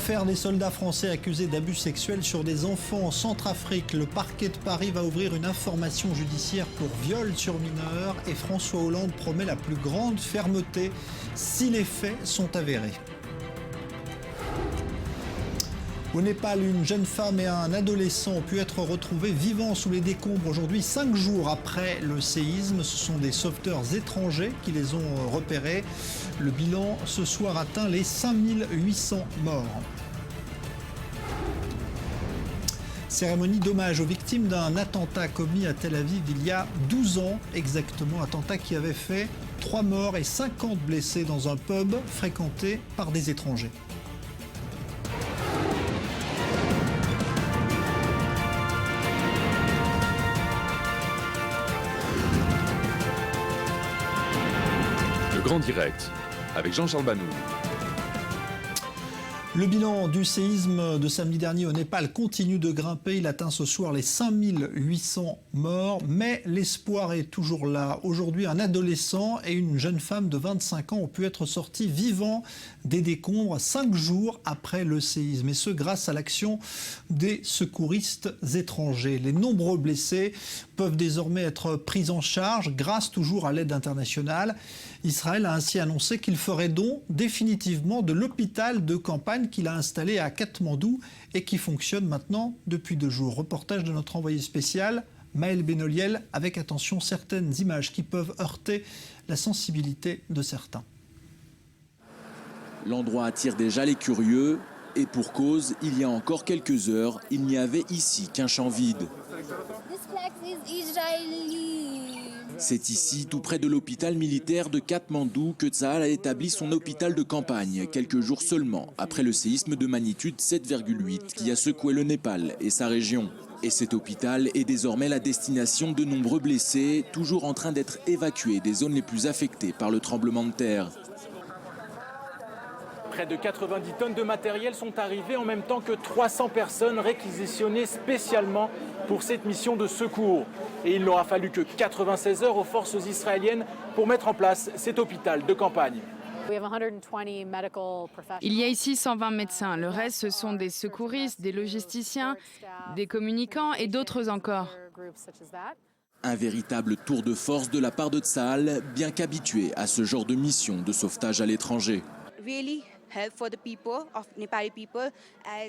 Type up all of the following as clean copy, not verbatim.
L'affaire des soldats français accusés d'abus sexuels sur des enfants en Centrafrique. Le parquet de Paris va ouvrir une information judiciaire pour viol sur mineurs et François Hollande promet la plus grande fermeté si les faits sont avérés. Au Népal, une jeune femme et un adolescent ont pu être retrouvés vivants sous les décombres aujourd'hui, 5 jours après le séisme. Ce sont des sauveteurs étrangers qui les ont repérés. Le bilan ce soir atteint les 5800 morts. Cérémonie d'hommage aux victimes d'un attentat commis à Tel Aviv il y a 12 ans exactement. Attentat qui avait fait 3 morts et 50 blessés dans un pub fréquenté par des étrangers. Grand Direct, avec Jean-Charles Banou. Le bilan du séisme de samedi dernier au Népal continue de grimper. Il atteint ce soir les 5800 morts, mais l'espoir est toujours là. Aujourd'hui, un adolescent et une jeune femme de 25 ans ont pu être sortis vivants des décombres 5 jours après le séisme, et ce grâce à l'action des secouristes étrangers. Les nombreux blessés peuvent désormais être pris en charge grâce toujours à l'aide internationale. Israël a ainsi annoncé qu'il ferait don définitivement de l'hôpital de campagne qu'il a installé à Katmandou et qui fonctionne maintenant depuis 2 jours. Reportage de notre envoyé spécial, Maël Benoliel, avec attention certaines images qui peuvent heurter la sensibilité de certains. L'endroit attire déjà les curieux et pour cause, il y a encore quelques heures, il n'y avait ici qu'un champ vide. C'est ici, tout près de l'hôpital militaire de Katmandou, que Tsahal a établi son hôpital de campagne, quelques jours seulement après le séisme de magnitude 7,8 qui a secoué le Népal et sa région. Et cet hôpital est désormais la destination de nombreux blessés, toujours en train d'être évacués des zones les plus affectées par le tremblement de terre. Près de 90 tonnes de matériel sont arrivées en même temps que 300 personnes réquisitionnées spécialement pour cette mission de secours. Et il n'aura fallu que 96 heures aux forces israéliennes pour mettre en place cet hôpital de campagne. Il y a ici 120 médecins. Le reste, ce sont des secouristes, des logisticiens, des communicants et d'autres encore. Un véritable tour de force de la part de Tsahal, bien qu'habitué à ce genre de mission de sauvetage à l'étranger.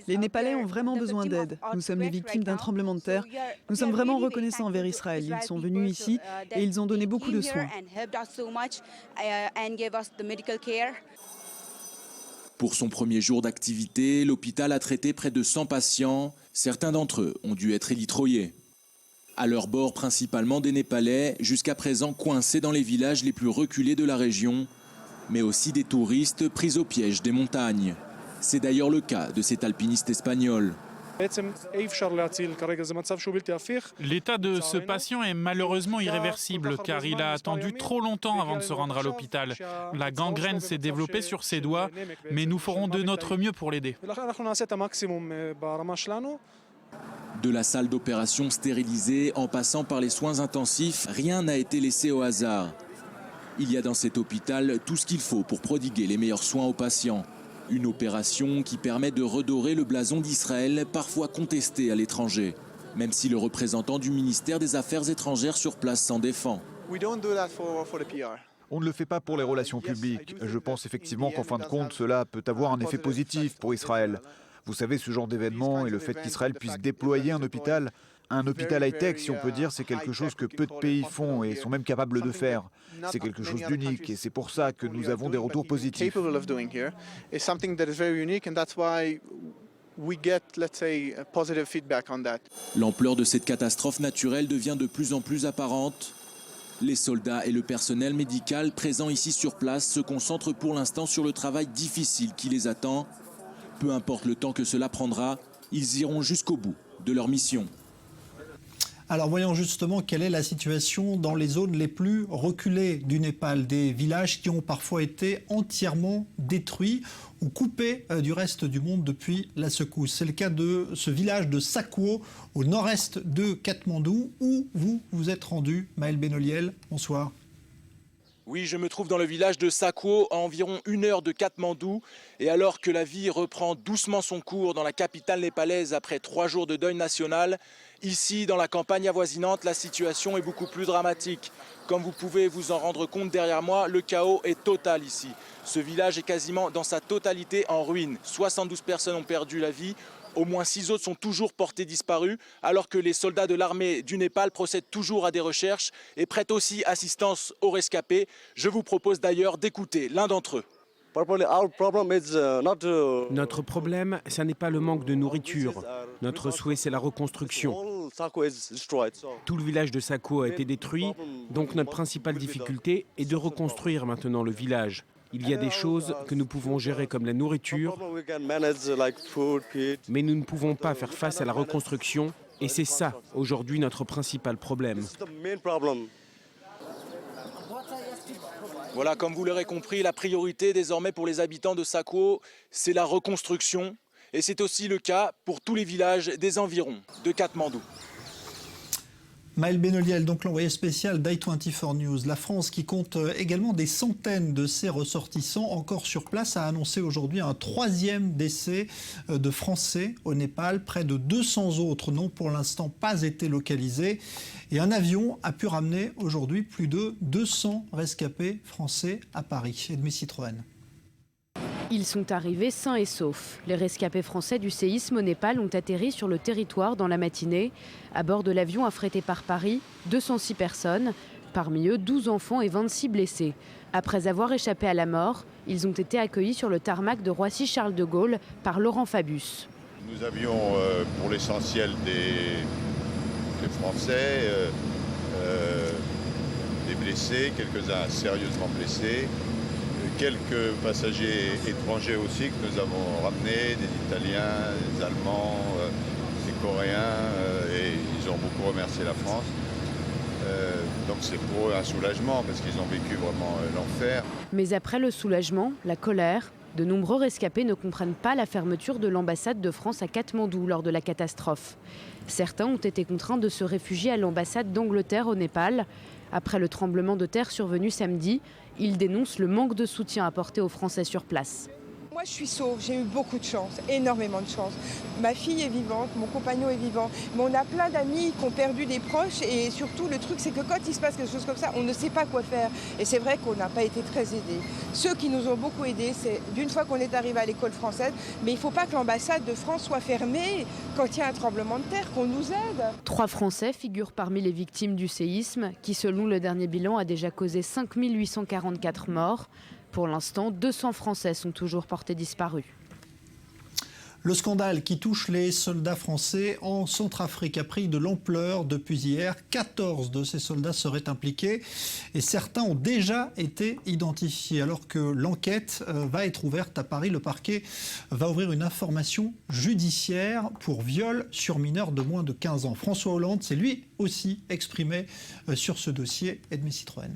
Les Népalais ont vraiment besoin d'aide. Nous sommes les victimes d'un tremblement de terre. Nous sommes vraiment reconnaissants envers Israël. Ils sont venus ici et ils ont donné beaucoup de soins. Pour son premier jour d'activité, l'hôpital a traité près de 100 patients. Certains d'entre eux ont dû être élitroyés. À leur bord, principalement des Népalais, jusqu'à présent coincés dans les villages les plus reculés de la région, mais aussi des touristes pris au piège des montagnes. C'est d'ailleurs le cas de cet alpiniste espagnol. L'état de ce patient est malheureusement irréversible car il a attendu trop longtemps avant de se rendre à l'hôpital. La gangrène s'est développée sur ses doigts, mais nous ferons de notre mieux pour l'aider. De la salle d'opération stérilisée en passant par les soins intensifs, rien n'a été laissé au hasard. Il y a dans cet hôpital tout ce qu'il faut pour prodiguer les meilleurs soins aux patients. Une opération qui permet de redorer le blason d'Israël, parfois contesté à l'étranger, même si le représentant du ministère des Affaires étrangères sur place s'en défend. On ne le fait pas pour les relations publiques. Je pense effectivement qu'en fin de compte, cela peut avoir un effet positif pour Israël. Vous savez, ce genre d'événement et le fait qu'Israël puisse déployer un hôpital high-tech, si on peut dire, c'est quelque chose que peu de pays font et sont même capables de faire. C'est quelque chose d'unique et c'est pour ça que nous avons des retours positifs. L'ampleur de cette catastrophe naturelle devient de plus en plus apparente. Les soldats et le personnel médical présents ici sur place se concentrent pour l'instant sur le travail difficile qui les attend. Peu importe le temps que cela prendra, ils iront jusqu'au bout de leur mission. Alors voyons justement quelle est la situation dans les zones les plus reculées du Népal, des villages qui ont parfois été entièrement détruits ou coupés du reste du monde depuis la secousse. C'est le cas de ce village de Sakwo, au nord-est de Katmandou, où vous vous êtes rendu. Maël Benoliel, bonsoir. Oui, je me trouve dans le village de Sakwo, à environ 1 heure de Katmandou. Et alors que la vie reprend doucement son cours dans la capitale népalaise après 3 jours de deuil national, ici, dans la campagne avoisinante, la situation est beaucoup plus dramatique. Comme vous pouvez vous en rendre compte derrière moi, le chaos est total ici. Ce village est quasiment dans sa totalité en ruine. 72 personnes ont perdu la vie. Au moins 6 autres sont toujours portés disparus, alors que les soldats de l'armée du Népal procèdent toujours à des recherches et prêtent aussi assistance aux rescapés. Je vous propose d'ailleurs d'écouter l'un d'entre eux. Notre problème, ce n'est pas le manque de nourriture. Notre souhait, c'est la reconstruction. Tout le village de Sakwo a été détruit, donc notre principale difficulté est de reconstruire maintenant le village. Il y a des choses que nous pouvons gérer comme la nourriture, mais nous ne pouvons pas faire face à la reconstruction et c'est ça aujourd'hui notre principal problème. Voilà, comme vous l'aurez compris, la priorité désormais pour les habitants de Sakwo, c'est la reconstruction. Et c'est aussi le cas pour tous les villages des environs de Katmandou. Maël Benoliel, donc l'envoyé spécial d'i24 News. La France, qui compte également des centaines de ses ressortissants encore sur place, a annoncé aujourd'hui un 3e décès de Français au Népal. Près de 200 autres n'ont pour l'instant pas été localisés. Et un avion a pu ramener aujourd'hui plus de 200 rescapés français à Paris. Edmé Citroën. Ils sont arrivés sains et saufs. Les rescapés français du séisme au Népal ont atterri sur le territoire dans la matinée. À bord de l'avion affrété par Paris, 206 personnes, parmi eux 12 enfants et 26 blessés. Après avoir échappé à la mort, ils ont été accueillis sur le tarmac de Roissy-Charles de Gaulle par Laurent Fabius. Nous avions pour l'essentiel des Français, des blessés, quelques-uns sérieusement blessés. Quelques passagers étrangers aussi que nous avons ramenés, des Italiens, des Allemands, des Coréens, et ils ont beaucoup remercié la France. Donc c'est pour eux un soulagement parce qu'ils ont vécu vraiment l'enfer. Mais après le soulagement, la colère, de nombreux rescapés ne comprennent pas la fermeture de l'ambassade de France à Katmandou lors de la catastrophe. Certains ont été contraints de se réfugier à l'ambassade d'Angleterre au Népal. Après le tremblement de terre survenu samedi, ils dénoncent le manque de soutien apporté aux Français sur place. Moi je suis sauve, j'ai eu beaucoup de chance, énormément de chance. Ma fille est vivante, mon compagnon est vivant, mais on a plein d'amis qui ont perdu des proches et surtout le truc c'est que quand il se passe quelque chose comme ça, on ne sait pas quoi faire. Et c'est vrai qu'on n'a pas été très aidés. Ceux qui nous ont beaucoup aidés, c'est d'une fois qu'on est arrivé à l'école française, mais il ne faut pas que l'ambassade de France soit fermée quand il y a un tremblement de terre, qu'on nous aide. 3 Français figurent parmi les victimes du séisme qui, selon le dernier bilan, a déjà causé 5 844 morts. Pour l'instant, 200 Français sont toujours portés disparus. Le scandale qui touche les soldats français en Centrafrique a pris de l'ampleur depuis hier. 14 de ces soldats seraient impliqués et certains ont déjà été identifiés. Alors que l'enquête va être ouverte à Paris, le parquet va ouvrir une information judiciaire pour viol sur mineurs de moins de 15 ans. François Hollande s'est lui aussi exprimé sur ce dossier. Edmé Citroën.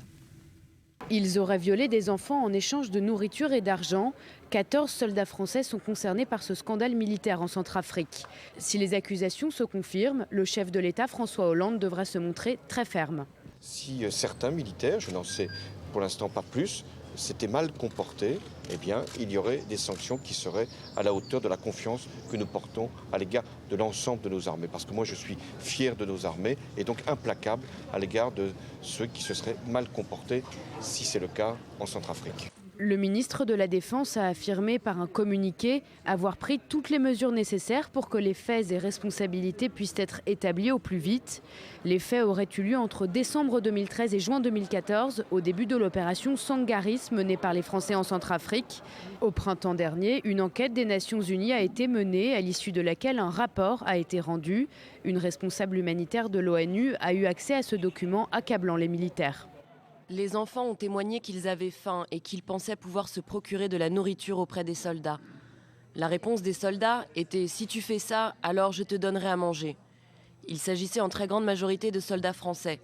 Ils auraient violé des enfants en échange de nourriture et d'argent. 14 soldats français sont concernés par ce scandale militaire en Centrafrique. Si les accusations se confirment, le chef de l'État, François Hollande, devra se montrer très ferme. Si certains militaires, je n'en sais pour l'instant pas plus, s'étaient mal comportés, eh bien, il y aurait des sanctions qui seraient à la hauteur de la confiance que nous portons à l'égard de l'ensemble de nos armées. Parce que moi, je suis fier de nos armées et donc implacable à l'égard de ceux qui se seraient mal comportés, si c'est le cas en Centrafrique. Le ministre de la Défense a affirmé par un communiqué avoir pris toutes les mesures nécessaires pour que les faits et responsabilités puissent être établis au plus vite. Les faits auraient eu lieu entre décembre 2013 et juin 2014, au début de l'opération Sangaris menée par les Français en Centrafrique. Au printemps dernier, une enquête des Nations Unies a été menée, à l'issue de laquelle un rapport a été rendu. Une responsable humanitaire de l'ONU a eu accès à ce document accablant les militaires. Les enfants ont témoigné qu'ils avaient faim et qu'ils pensaient pouvoir se procurer de la nourriture auprès des soldats. La réponse des soldats était « si tu fais ça, alors je te donnerai à manger ». Il s'agissait en très grande majorité de soldats français.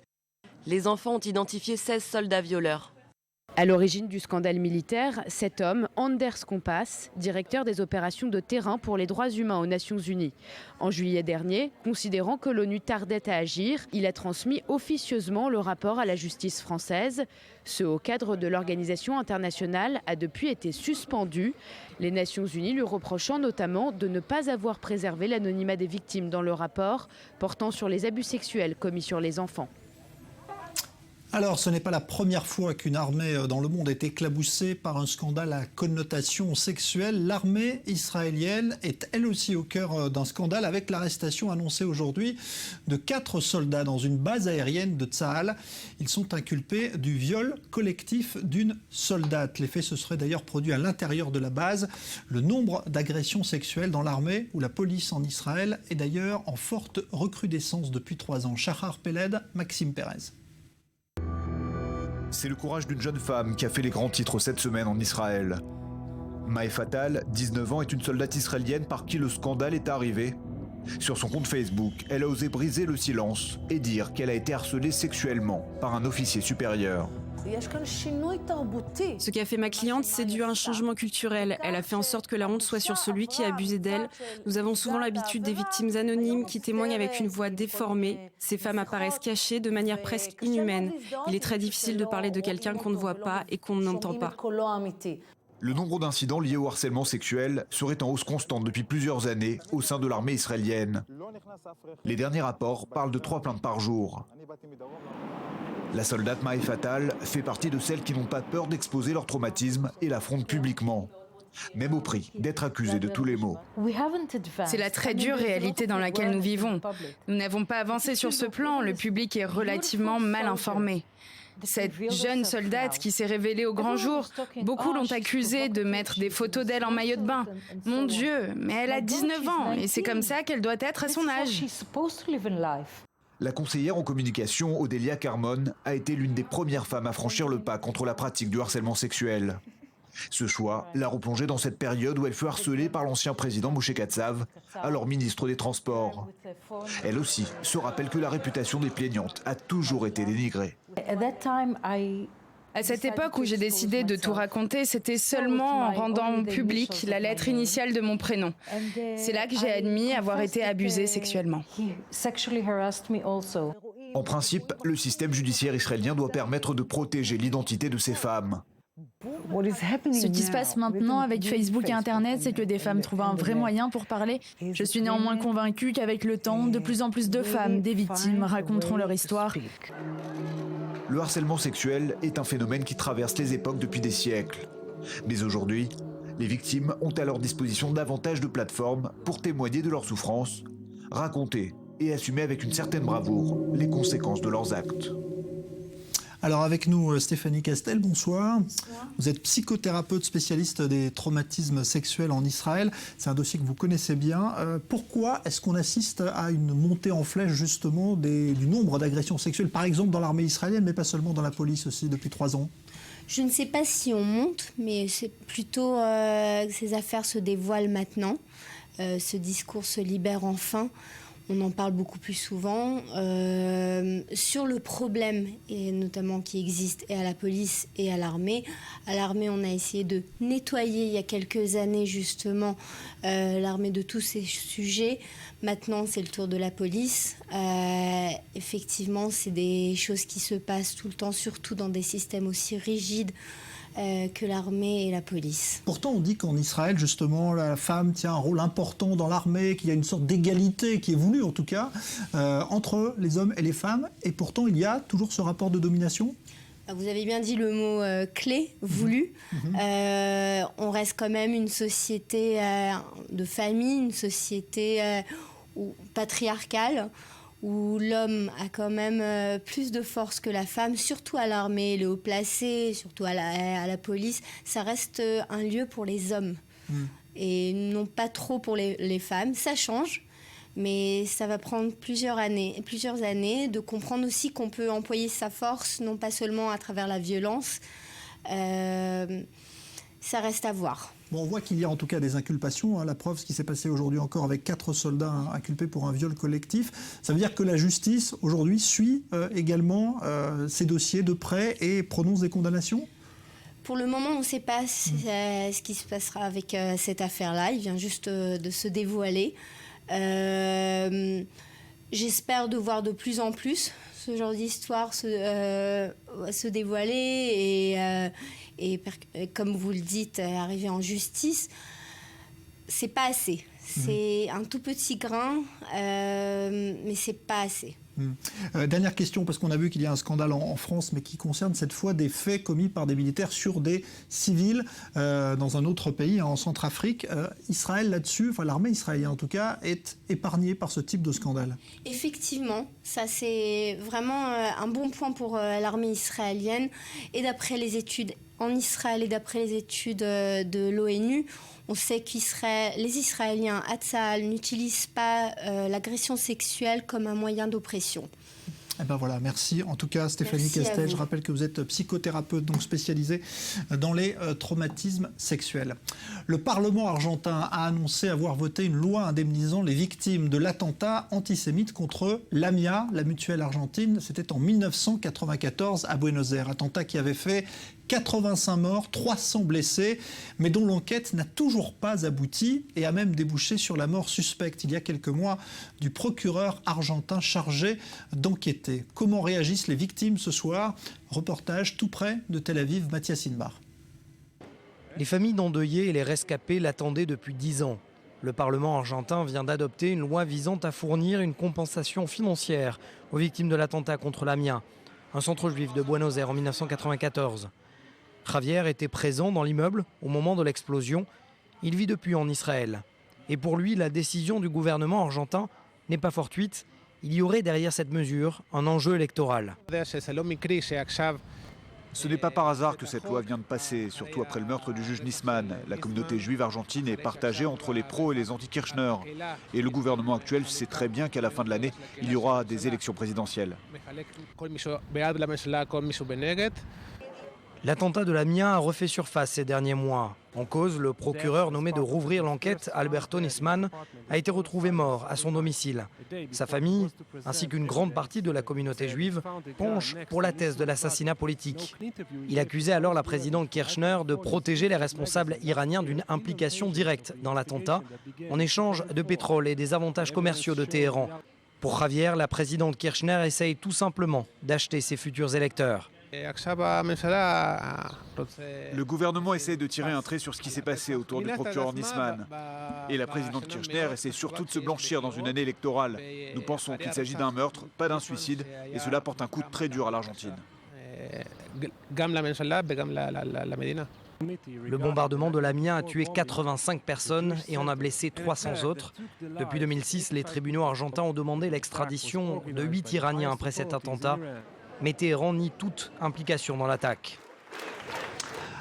Les enfants ont identifié 16 soldats violeurs. À l'origine du scandale militaire, cet homme, Anders Kompass, directeur des opérations de terrain pour les droits humains aux Nations Unies. En juillet dernier, considérant que l'ONU tardait à agir, il a transmis officieusement le rapport à la justice française. Ce haut cadre de l'organisation internationale a depuis été suspendu, les Nations Unies lui reprochant notamment de ne pas avoir préservé l'anonymat des victimes dans le rapport portant sur les abus sexuels commis sur les enfants. Alors, ce n'est pas la première fois qu'une armée dans le monde est éclaboussée par un scandale à connotation sexuelle. L'armée israélienne est elle aussi au cœur d'un scandale avec l'arrestation annoncée aujourd'hui de 4 soldats dans une base aérienne de Tsahal. Ils sont inculpés du viol collectif d'une soldate. Les faits se seraient d'ailleurs produits à l'intérieur de la base. Le nombre d'agressions sexuelles dans l'armée ou la police en Israël est d'ailleurs en forte recrudescence depuis 3 ans. Shahar Peled, Maxime Perez. C'est le courage d'une jeune femme qui a fait les grands titres cette semaine en Israël. Maë Fatal, 19 ans, est une soldate israélienne par qui le scandale est arrivé. Sur son compte Facebook, elle a osé briser le silence et dire qu'elle a été harcelée sexuellement par un officier supérieur. Ce qu'a fait ma cliente, c'est dû à un changement culturel. Elle a fait en sorte que la honte soit sur celui qui a abusé d'elle. Nous avons souvent l'habitude des victimes anonymes qui témoignent avec une voix déformée. Ces femmes apparaissent cachées de manière presque inhumaine. Il est très difficile de parler de quelqu'un qu'on ne voit pas et qu'on n'entend pas. Le nombre d'incidents liés au harcèlement sexuel serait en hausse constante depuis plusieurs années au sein de l'armée israélienne. Les derniers rapports parlent de 3 plaintes par jour. La soldate Maë Fatal fait partie de celles qui n'ont pas peur d'exposer leur traumatisme et l'affrontent publiquement, même au prix d'être accusée de tous les maux. C'est la très dure réalité dans laquelle nous vivons. Nous n'avons pas avancé sur ce plan, le public est relativement mal informé. Cette jeune soldate qui s'est révélée au grand jour, beaucoup l'ont accusée de mettre des photos d'elle en maillot de bain. Mon Dieu, mais elle a 19 ans et c'est comme ça qu'elle doit être à son âge. La conseillère en communication, Odélia Carmon, a été l'une des premières femmes à franchir le pas contre la pratique du harcèlement sexuel. Ce choix l'a replongée dans cette période où elle fut harcelée par l'ancien président Moshe Katsav, alors ministre des Transports. Elle aussi se rappelle que la réputation des plaignantes a toujours été dénigrée. À cette époque où j'ai décidé de tout raconter, c'était seulement en rendant publique la lettre initiale de mon prénom. C'est là que j'ai admis avoir été abusée sexuellement. En principe, le système judiciaire israélien doit permettre de protéger l'identité de ces femmes. Ce qui se passe maintenant avec Facebook et Internet, c'est que des femmes trouvent un vrai moyen pour parler. Je suis néanmoins convaincue qu'avec le temps, de plus en plus de femmes, des victimes, raconteront leur histoire. Le harcèlement sexuel est un phénomène qui traverse les époques depuis des siècles. Mais aujourd'hui, les victimes ont à leur disposition davantage de plateformes pour témoigner de leurs souffrances, raconter et assumer avec une certaine bravoure les conséquences de leurs actes. Alors avec nous Stéphanie Castel, bonsoir. Vous êtes psychothérapeute spécialiste des traumatismes sexuels en Israël. C'est un dossier que vous connaissez bien. Pourquoi est-ce qu'on assiste à une montée en flèche justement du nombre d'agressions sexuelles, par exemple dans l'armée israélienne, mais pas seulement dans la police aussi depuis 3 ans ? Je ne sais pas si on monte, mais c'est plutôt que ces affaires se dévoilent maintenant. Ce discours se libère enfin. On en parle beaucoup plus souvent. Sur le problème, et notamment qui existe et à la police et à l'armée. À l'armée, on a essayé de nettoyer il y a quelques années justement l'armée de tous ces sujets. Maintenant, c'est le tour de la police. Effectivement, c'est des choses qui se passent tout le temps, surtout dans des systèmes aussi rigides que l'armée et la police. Pourtant, on dit qu'en Israël, justement, la femme tient un rôle important dans l'armée, qu'il y a une sorte d'égalité qui est voulue, en tout cas, entre les hommes et les femmes. Et pourtant, il y a toujours ce rapport de domination. Vous avez bien dit le mot clé, voulu. On reste quand même une société de famille, une société patriarcale, où l'homme a quand même plus de force que la femme, surtout à l'armée, les hauts placés, surtout à la police. Ça reste un lieu pour les hommes et non pas trop pour les femmes. Ça change, mais ça va prendre plusieurs années de comprendre aussi qu'on peut employer sa force, non pas seulement à travers la violence. Ça reste à voir. Bon, on voit qu'il y a en tout cas des inculpations. La preuve, ce qui s'est passé aujourd'hui encore avec 4 soldats inculpés pour un viol collectif. Ça veut dire que la justice, aujourd'hui, suit également ces dossiers de près et prononce des condamnations ? Pour le moment, on ne sait pas ce qui se passera avec cette affaire-là. Il vient juste de se dévoiler. J'espère de voir de plus en plus ce genre d'histoire se dévoiler et comme vous le dites, arriver en justice. C'est pas assez. C'est un tout petit grain, mais c'est pas assez. Dernière question, parce qu'on a vu qu'il y a un scandale en France, mais qui concerne cette fois des faits commis par des militaires sur des civils dans un autre pays, en Centrafrique. Israël là-dessus, enfin l'armée israélienne en tout cas, est épargnée par ce type de scandale. Effectivement, ça c'est vraiment un bon point pour l'armée israélienne. Et d'après les études en Israël et d'après les études de l'ONU, on sait que les Israéliens à Tsahal n'utilisent pas l'agression sexuelle comme un moyen d'oppression. Eh ben voilà, merci. En tout cas, Stéphanie Castel, je rappelle que vous êtes psychothérapeute, donc spécialisée dans les traumatismes sexuels. Le Parlement argentin a annoncé avoir voté une loi indemnisant les victimes de l'attentat antisémite contre l'AMIA, la mutuelle argentine. C'était en 1994 à Buenos Aires. Attentat qui avait fait 85 morts, 300 blessés, mais dont l'enquête n'a toujours pas abouti et a même débouché sur la mort suspecte il y a quelques mois du procureur argentin chargé d'enquêter. Comment réagissent les victimes ce soir? Reportage tout près de Tel Aviv, Mathias Inbar. Les familles d'endeuillés et les rescapés l'attendaient depuis 10 ans. Le Parlement argentin vient d'adopter une loi visant à fournir une compensation financière aux victimes de l'attentat contre l'AMIA, un centre juif de Buenos Aires en 1994. Javier était présent dans l'immeuble au moment de l'explosion. Il vit depuis en Israël. Et pour lui, la décision du gouvernement argentin n'est pas fortuite. Il y aurait derrière cette mesure un enjeu électoral. Ce n'est pas par hasard que cette loi vient de passer, surtout après le meurtre du juge Nisman. La communauté juive argentine est partagée entre les pros et les anti-Kirchner. Et le gouvernement actuel sait très bien qu'à la fin de l'année, il y aura des élections présidentielles. L'attentat de l'AMIA a refait surface ces derniers mois. En cause, le procureur nommé de rouvrir l'enquête, Alberto Nisman, a été retrouvé mort à son domicile. Sa famille, ainsi qu'une grande partie de la communauté juive, penchent pour la thèse de l'assassinat politique. Il accusait alors la présidente Kirchner de protéger les responsables iraniens d'une implication directe dans l'attentat, en échange de pétrole et des avantages commerciaux de Téhéran. Pour Javier, la présidente Kirchner essaye tout simplement d'acheter ses futurs électeurs. Le gouvernement essaie de tirer un trait sur ce qui s'est passé autour du procureur Nisman. Et la présidente Kirchner essaie surtout de se blanchir dans une année électorale. Nous pensons qu'il s'agit d'un meurtre, pas d'un suicide, et cela porte un coup très dur à l'Argentine. Le bombardement de l'AMIA a tué 85 personnes et en a blessé 300 autres. Depuis 2006, les tribunaux argentins ont demandé l'extradition de 8 Iraniens après cet attentat. Mais Téhéran nie toute implication dans l'attaque.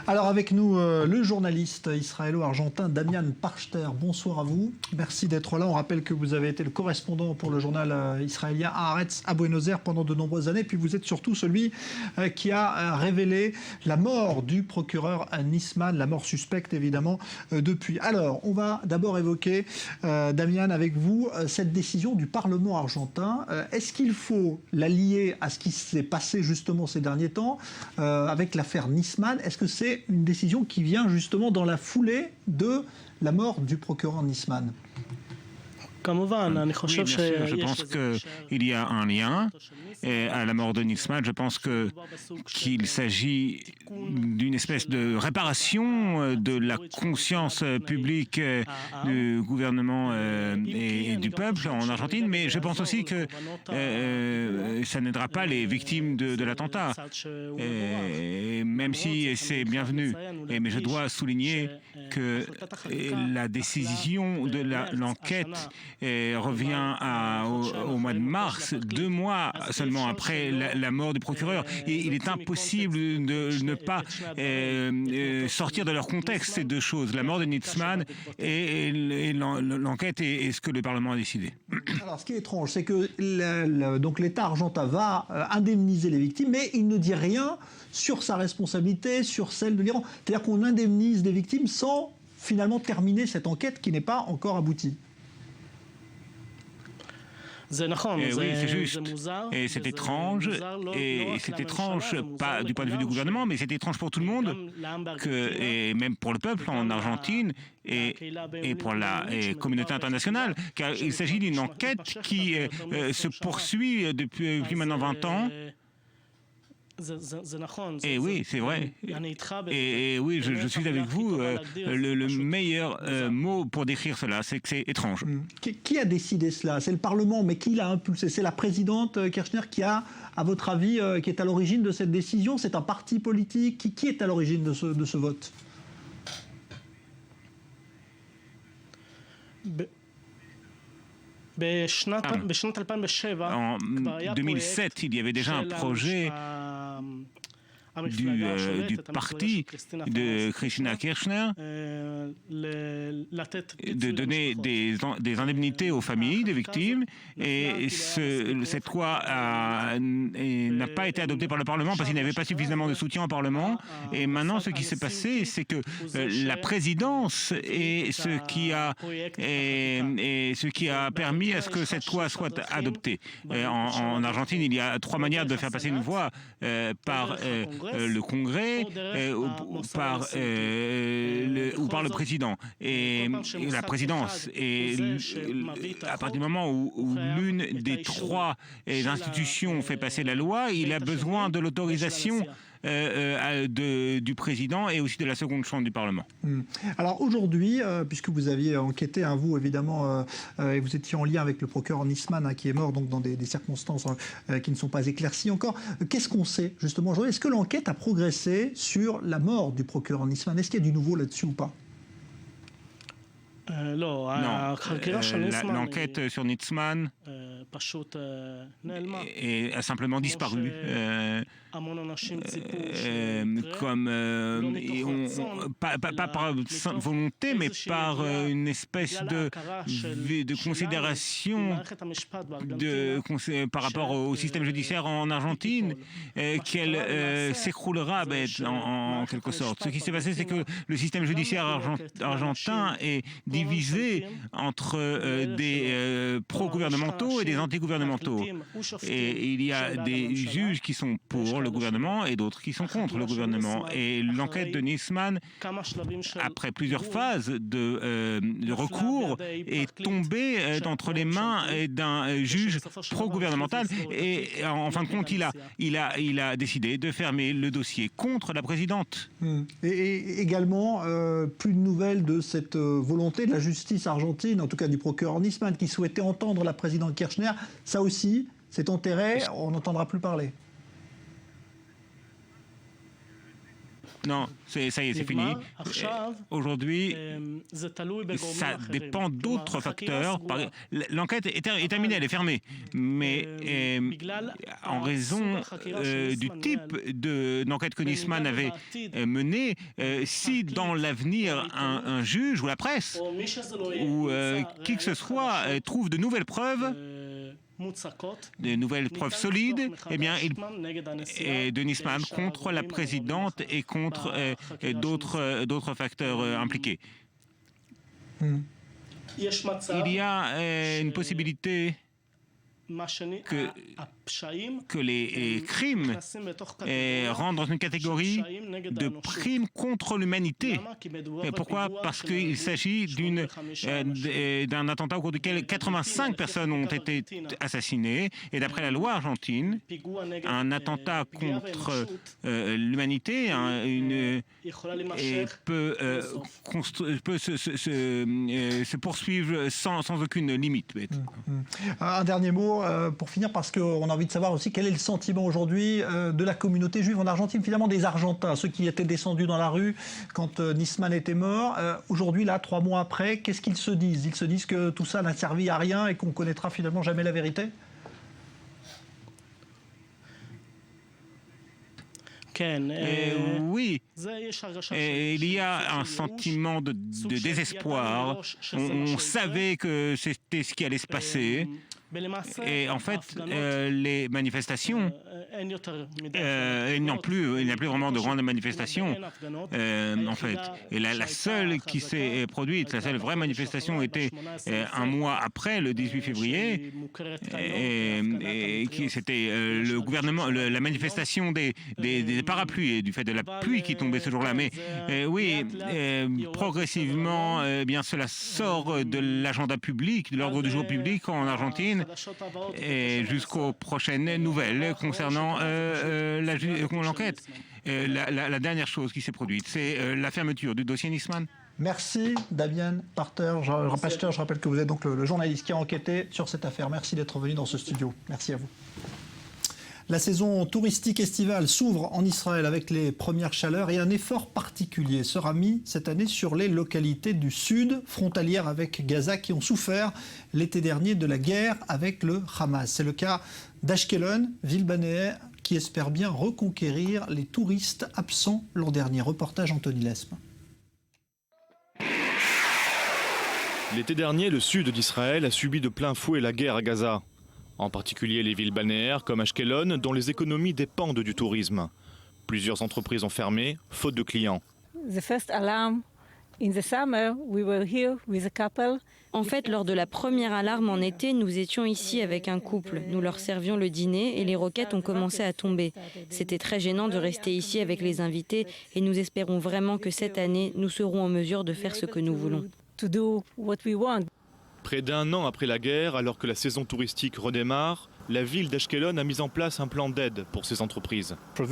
Alors avec nous, le journaliste israélo-argentin Damian Parchter. Bonsoir à vous. Merci d'être là. On rappelle que vous avez été le correspondant pour le journal israélien Haaretz à Buenos Aires pendant de nombreuses années. Puis vous êtes surtout celui qui a révélé la mort du procureur Nisman, la mort suspecte évidemment depuis. Alors, on va d'abord évoquer, Damian, avec vous, cette décision du Parlement argentin. Est-ce qu'il faut la lier à ce qui s'est passé justement ces derniers temps avec l'affaire Nisman? Est-ce que c'est une décision qui vient justement dans la foulée de la mort du procureur Nisman? Oui, bien sûr, je pense qu'il y a un lien. Et à la mort de Nisman, je pense qu'il s'agit d'une espèce de réparation de la conscience publique du gouvernement et du peuple en Argentine, mais je pense aussi que ça n'aidera pas les victimes de l'attentat, même si c'est bienvenu. Mais je dois souligner que la décision de l'enquête revient au mois de mars, 2 mois seulement après la mort du procureur. Et il est impossible de ne pas sortir de leur contexte ces deux choses, la mort de Nisman et l'enquête et ce que le Parlement a décidé. Alors ce qui est étrange, c'est que donc l'État argentin va indemniser les victimes, mais il ne dit rien sur sa responsabilité, sur celle de l'Iran. C'est-à-dire qu'on indemnise des victimes sans finalement terminer cette enquête qui n'est pas encore aboutie. Oui, c'est juste. Et c'est étrange. Et c'est étrange, pas du point de vue du gouvernement, mais c'est étrange pour tout le monde, et même pour le peuple en Argentine et pour la communauté internationale, car il s'agit d'une enquête qui se poursuit depuis maintenant 20 ans. Et oui, c'est vrai. Et oui, je suis avec vous. Le meilleur mot pour décrire cela, c'est que c'est étrange. Qui a décidé cela? C'est le Parlement, mais qui l'a impulsé? C'est la présidente Kirchner qui a, à votre avis, qui est à l'origine de cette décision? C'est un parti politique? Qui est à l'origine de ce vote? En 2007, il y avait déjà un projet du parti de Cristina Kirchner de donner des indemnités aux familles des victimes, et cette loi n'a pas été adoptée par le Parlement parce qu'il n'y avait pas suffisamment de soutien au Parlement. Et maintenant, ce qui s'est passé, c'est que la présidence est ce qui a permis à ce que cette loi soit adoptée. En Argentine, il y a 3 manières de faire passer une loi, par le Congrès ou par le président. Et la présidence. Et à partir du moment où l'une des 3 institutions fait passer la loi, il a besoin de l'autorisation du président et aussi de la seconde chambre du Parlement. Alors aujourd'hui, puisque vous aviez enquêté, vous évidemment, et vous étiez en lien avec le procureur Nisman, qui est mort donc dans des circonstances qui ne sont pas éclaircies encore, qu'est-ce qu'on sait justement aujourd'hui? Est-ce que l'enquête a progressé sur la mort du procureur Nisman? Est-ce qu'il y a du nouveau là-dessus ou pas? Non, l'enquête sur Nisman a simplement disparu. Pas par volonté, mais par une espèce de considération par rapport au système judiciaire en Argentine, qu'elle s'écroulera en quelque sorte. Ce qui s'est passé, c'est que le système judiciaire argentin est divisé entre des pro-gouvernementaux et des anti-gouvernementaux. Et il y a des juges qui sont pour le gouvernement et d'autres qui sont contre le gouvernement. Et l'enquête de Nisman, après plusieurs phases de recours, est tombée entre les mains d'un juge pro-gouvernemental. Et en fin de compte, il a décidé de fermer le dossier contre la présidente. Et également, plus de nouvelles de cette volonté de la justice argentine, en tout cas du procureur Nisman, qui souhaitait entendre la présidente Kirchner. Ça aussi, c'est enterré, on n'entendra plus parler. Non, ça y est, c'est fini. Aujourd'hui, ça dépend d'autres facteurs. L'enquête est terminée, elle est fermée. Mais en raison du type d'enquête que Nisman avait menée, si dans l'avenir un juge ou la presse ou qui que ce soit trouve de nouvelles preuves, de nouvelles preuves solides, eh bien, de Nisman contre la présidente et contre d'autres facteurs impliqués. Il y a une possibilité que les crimes rentrent dans une catégorie de crimes contre l'humanité. Pourquoi? Parce qu'il s'agit d'un attentat au cours duquel 85 personnes ont été assassinées. Et d'après la loi argentine, un attentat contre l'humanité peut se poursuivre sans aucune limite. Un dernier mot pour finir, parce qu'on a envie de savoir aussi quel est le sentiment aujourd'hui de la communauté juive en Argentine, finalement des Argentins, ceux qui étaient descendus dans la rue quand Nisman était mort. Aujourd'hui, là, 3 mois après, qu'est-ce qu'ils se disent? Ils se disent que tout ça n'a servi à rien et qu'on connaîtra finalement jamais la vérité? Oui, il y a un sentiment de désespoir. On savait que c'était ce qui allait se passer. Et en fait, les manifestations, il n'y a plus vraiment de grandes manifestations, en fait. Et la seule qui s'est produite, la seule vraie manifestation était un mois après, le 18 février, et c'était le gouvernement, la manifestation des parapluies, et du fait de la pluie qui tombait ce jour-là. Mais oui, progressivement, bien cela sort de l'agenda public, de l'ordre du jour public en Argentine, et jusqu'aux prochaines nouvelles concernant l'enquête. La dernière chose qui s'est produite, c'est la fermeture du dossier Nisman. Merci Damien Pasteur. Je rappelle que vous êtes donc le journaliste qui a enquêté sur cette affaire. Merci d'être venu dans ce studio. Merci à vous. La saison touristique estivale s'ouvre en Israël avec les premières chaleurs et un effort particulier sera mis cette année sur les localités du sud, frontalières avec Gaza, qui ont souffert l'été dernier de la guerre avec le Hamas. C'est le cas d'Ashkelon, ville balnéaire qui espère bien reconquérir les touristes absents l'an dernier. Reportage Anthony Lesme. L'été dernier, le sud d'Israël a subi de plein fouet la guerre à Gaza. En particulier les villes balnéaires comme Ashkelon, dont les économies dépendent du tourisme. Plusieurs entreprises ont fermé, faute de clients. En fait, lors de la première alarme en été, nous étions ici avec un couple. Nous leur servions le dîner et les roquettes ont commencé à tomber. C'était très gênant de rester ici avec les invités et nous espérons vraiment que cette année, nous serons en mesure de faire ce que nous voulons. Près d'un an après la guerre, alors que la saison touristique redémarre, la ville d'Ashkelon a mis en place un plan d'aide pour ces entreprises. Pour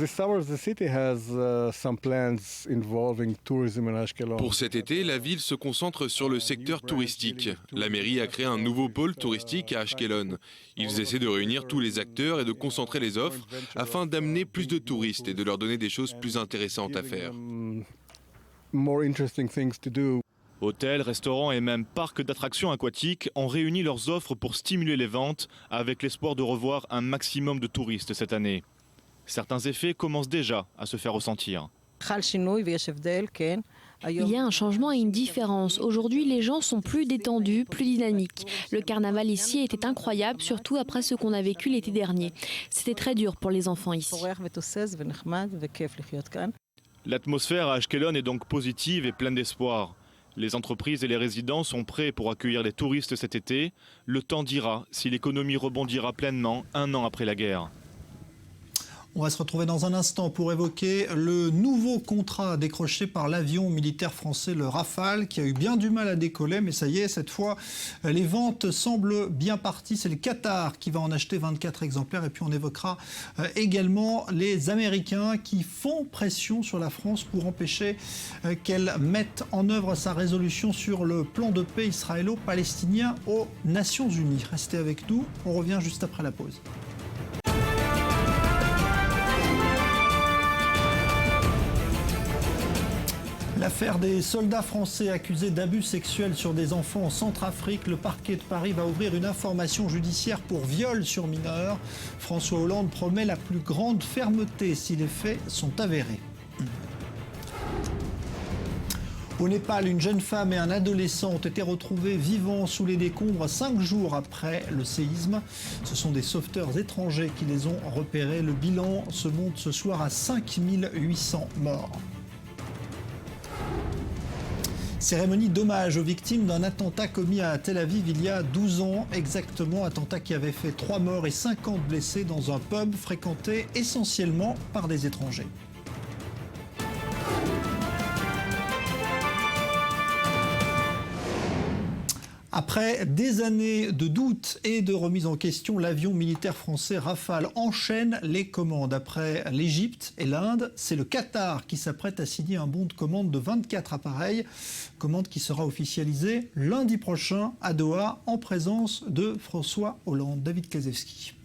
cet été, la ville se concentre sur le secteur touristique. La mairie a créé un nouveau pôle touristique à Ashkelon. Ils essaient de réunir tous les acteurs et de concentrer les offres afin d'amener plus de touristes et de leur donner des choses plus intéressantes à faire. Hôtels, restaurants et même parcs d'attractions aquatiques ont réuni leurs offres pour stimuler les ventes avec l'espoir de revoir un maximum de touristes cette année. Certains effets commencent déjà à se faire ressentir. Il y a un changement et une différence. Aujourd'hui, les gens sont plus détendus, plus dynamiques. Le carnaval ici était incroyable, surtout après ce qu'on a vécu l'été dernier. C'était très dur pour les enfants ici. L'atmosphère à Ashkelon est donc positive et pleine d'espoir. Les entreprises et les résidents sont prêts pour accueillir les touristes cet été. Le temps dira si l'économie rebondira pleinement un an après la guerre. On va se retrouver dans un instant pour évoquer le nouveau contrat décroché par l'avion militaire français, le Rafale, qui a eu bien du mal à décoller, mais ça y est, cette fois, les ventes semblent bien parties. C'est le Qatar qui va en acheter 24 exemplaires. Et puis on évoquera également les Américains qui font pression sur la France pour empêcher qu'elle mette en œuvre sa résolution sur le plan de paix israélo-palestinien aux Nations Unies. Restez avec nous, on revient juste après la pause. L'affaire des soldats français accusés d'abus sexuels sur des enfants en Centrafrique, le parquet de Paris va ouvrir une information judiciaire pour viol sur mineurs. François Hollande promet la plus grande fermeté si les faits sont avérés. Au Népal, une jeune femme et un adolescent ont été retrouvés vivants sous les décombres 5 jours après le séisme. Ce sont des sauveteurs étrangers qui les ont repérés. Le bilan se monte ce soir à 5800 morts. Cérémonie d'hommage aux victimes d'un attentat commis à Tel Aviv il y a 12 ans exactement. Attentat qui avait fait 3 morts et 50 blessés dans un pub fréquenté essentiellement par des étrangers. Après des années de doutes et de remise en question, l'avion militaire français Rafale enchaîne les commandes. Après l'Égypte et l'Inde, c'est le Qatar qui s'apprête à signer un bon de commande de 24 appareils. Commande qui sera officialisée lundi prochain à Doha en présence de François Hollande. David Kazewski.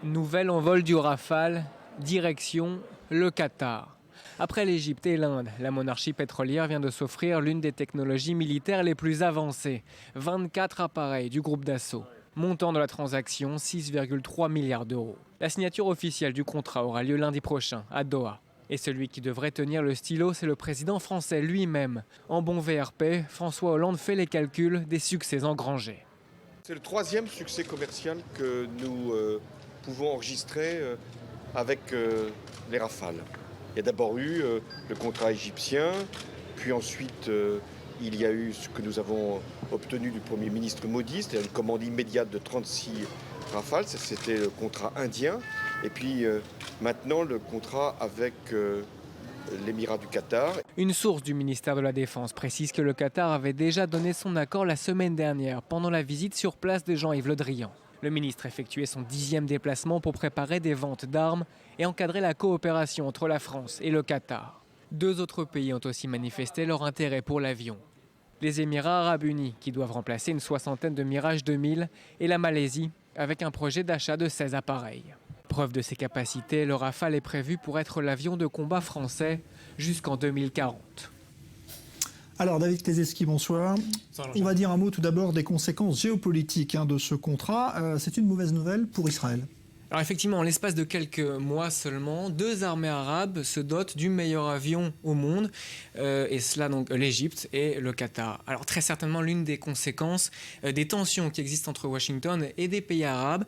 Nouvel envol du Rafale, direction le Qatar. Après l'Égypte et l'Inde, la monarchie pétrolière vient de s'offrir l'une des technologies militaires les plus avancées. 24 appareils du groupe Dassault. Montant de la transaction, 6,3 milliards d'euros. La signature officielle du contrat aura lieu lundi prochain, à Doha. Et celui qui devrait tenir le stylo, c'est le président français lui-même. En bon VRP, François Hollande fait les calculs des succès engrangés. C'est le 3e succès commercial que nous pouvons enregistrer avec les Rafales. Il y a d'abord eu le contrat égyptien, puis ensuite il y a eu ce que nous avons obtenu du Premier ministre Modi, c'est-à-dire une commande immédiate de 36 Rafales, c'était le contrat indien, et puis maintenant le contrat avec l'Émirat du Qatar. Une source du ministère de la Défense précise que le Qatar avait déjà donné son accord la semaine dernière, pendant la visite sur place de Jean-Yves Le Drian. Le ministre effectuait son 10e déplacement pour préparer des ventes d'armes et encadrer la coopération entre la France et le Qatar. 2 autres pays ont aussi manifesté leur intérêt pour l'avion. Les Émirats arabes unis, qui doivent remplacer une 60aine de Mirage 2000, et la Malaisie, avec un projet d'achat de 16 appareils. Preuve de ses capacités, le Rafale est prévu pour être l'avion de combat français jusqu'en 2040. Alors David Kazewski, bonsoir. On va dire un mot tout d'abord des conséquences géopolitiques de ce contrat. C'est une mauvaise nouvelle pour Israël. Alors effectivement, en l'espace de quelques mois seulement, 2 armées arabes se dotent du meilleur avion au monde, et cela donc l'Égypte et le Qatar. Alors très certainement l'une des conséquences des tensions qui existent entre Washington et des pays arabes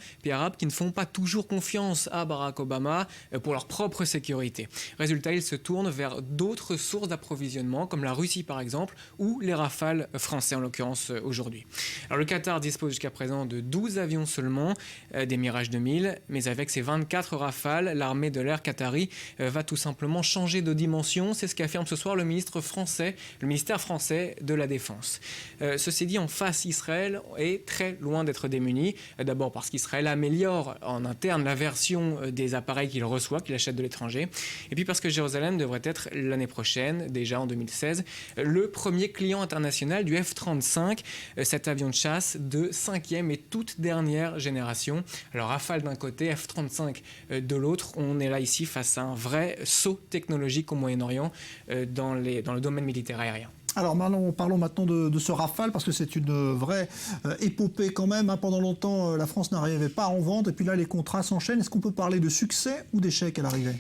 qui ne font pas toujours confiance à Barack Obama pour leur propre sécurité. Résultat, ils se tournent vers d'autres sources d'approvisionnement, comme la Russie par exemple, ou les Rafales français en l'occurrence aujourd'hui. Alors le Qatar dispose jusqu'à présent de 12 avions seulement, des Mirage 2000, mais avec ces 24 Rafales, l'armée de l'air qatari va tout simplement changer de dimension. C'est ce qu'affirme ce soir le ministère français de la Défense. Ceci dit, en face, Israël est très loin d'être démuni. D'abord parce qu'Israël améliore en interne la version des appareils qu'il reçoit, qu'il achète de l'étranger. Et puis parce que Jérusalem devrait être l'année prochaine, déjà en 2016, le premier client international du F-35, cet avion de chasse de 5e et toute dernière génération. Alors Rafale d'un côté, F-35 de l'autre, on est là ici face à un vrai saut technologique au Moyen-Orient dans le domaine militaire aérien. Alors parlons maintenant de ce Rafale, parce que c'est une vraie épopée quand même. Pendant longtemps, la France n'arrivait pas à en vendre, et puis là, les contrats s'enchaînent. Est-ce qu'on peut parler de succès ou d'échec à l'arrivée ?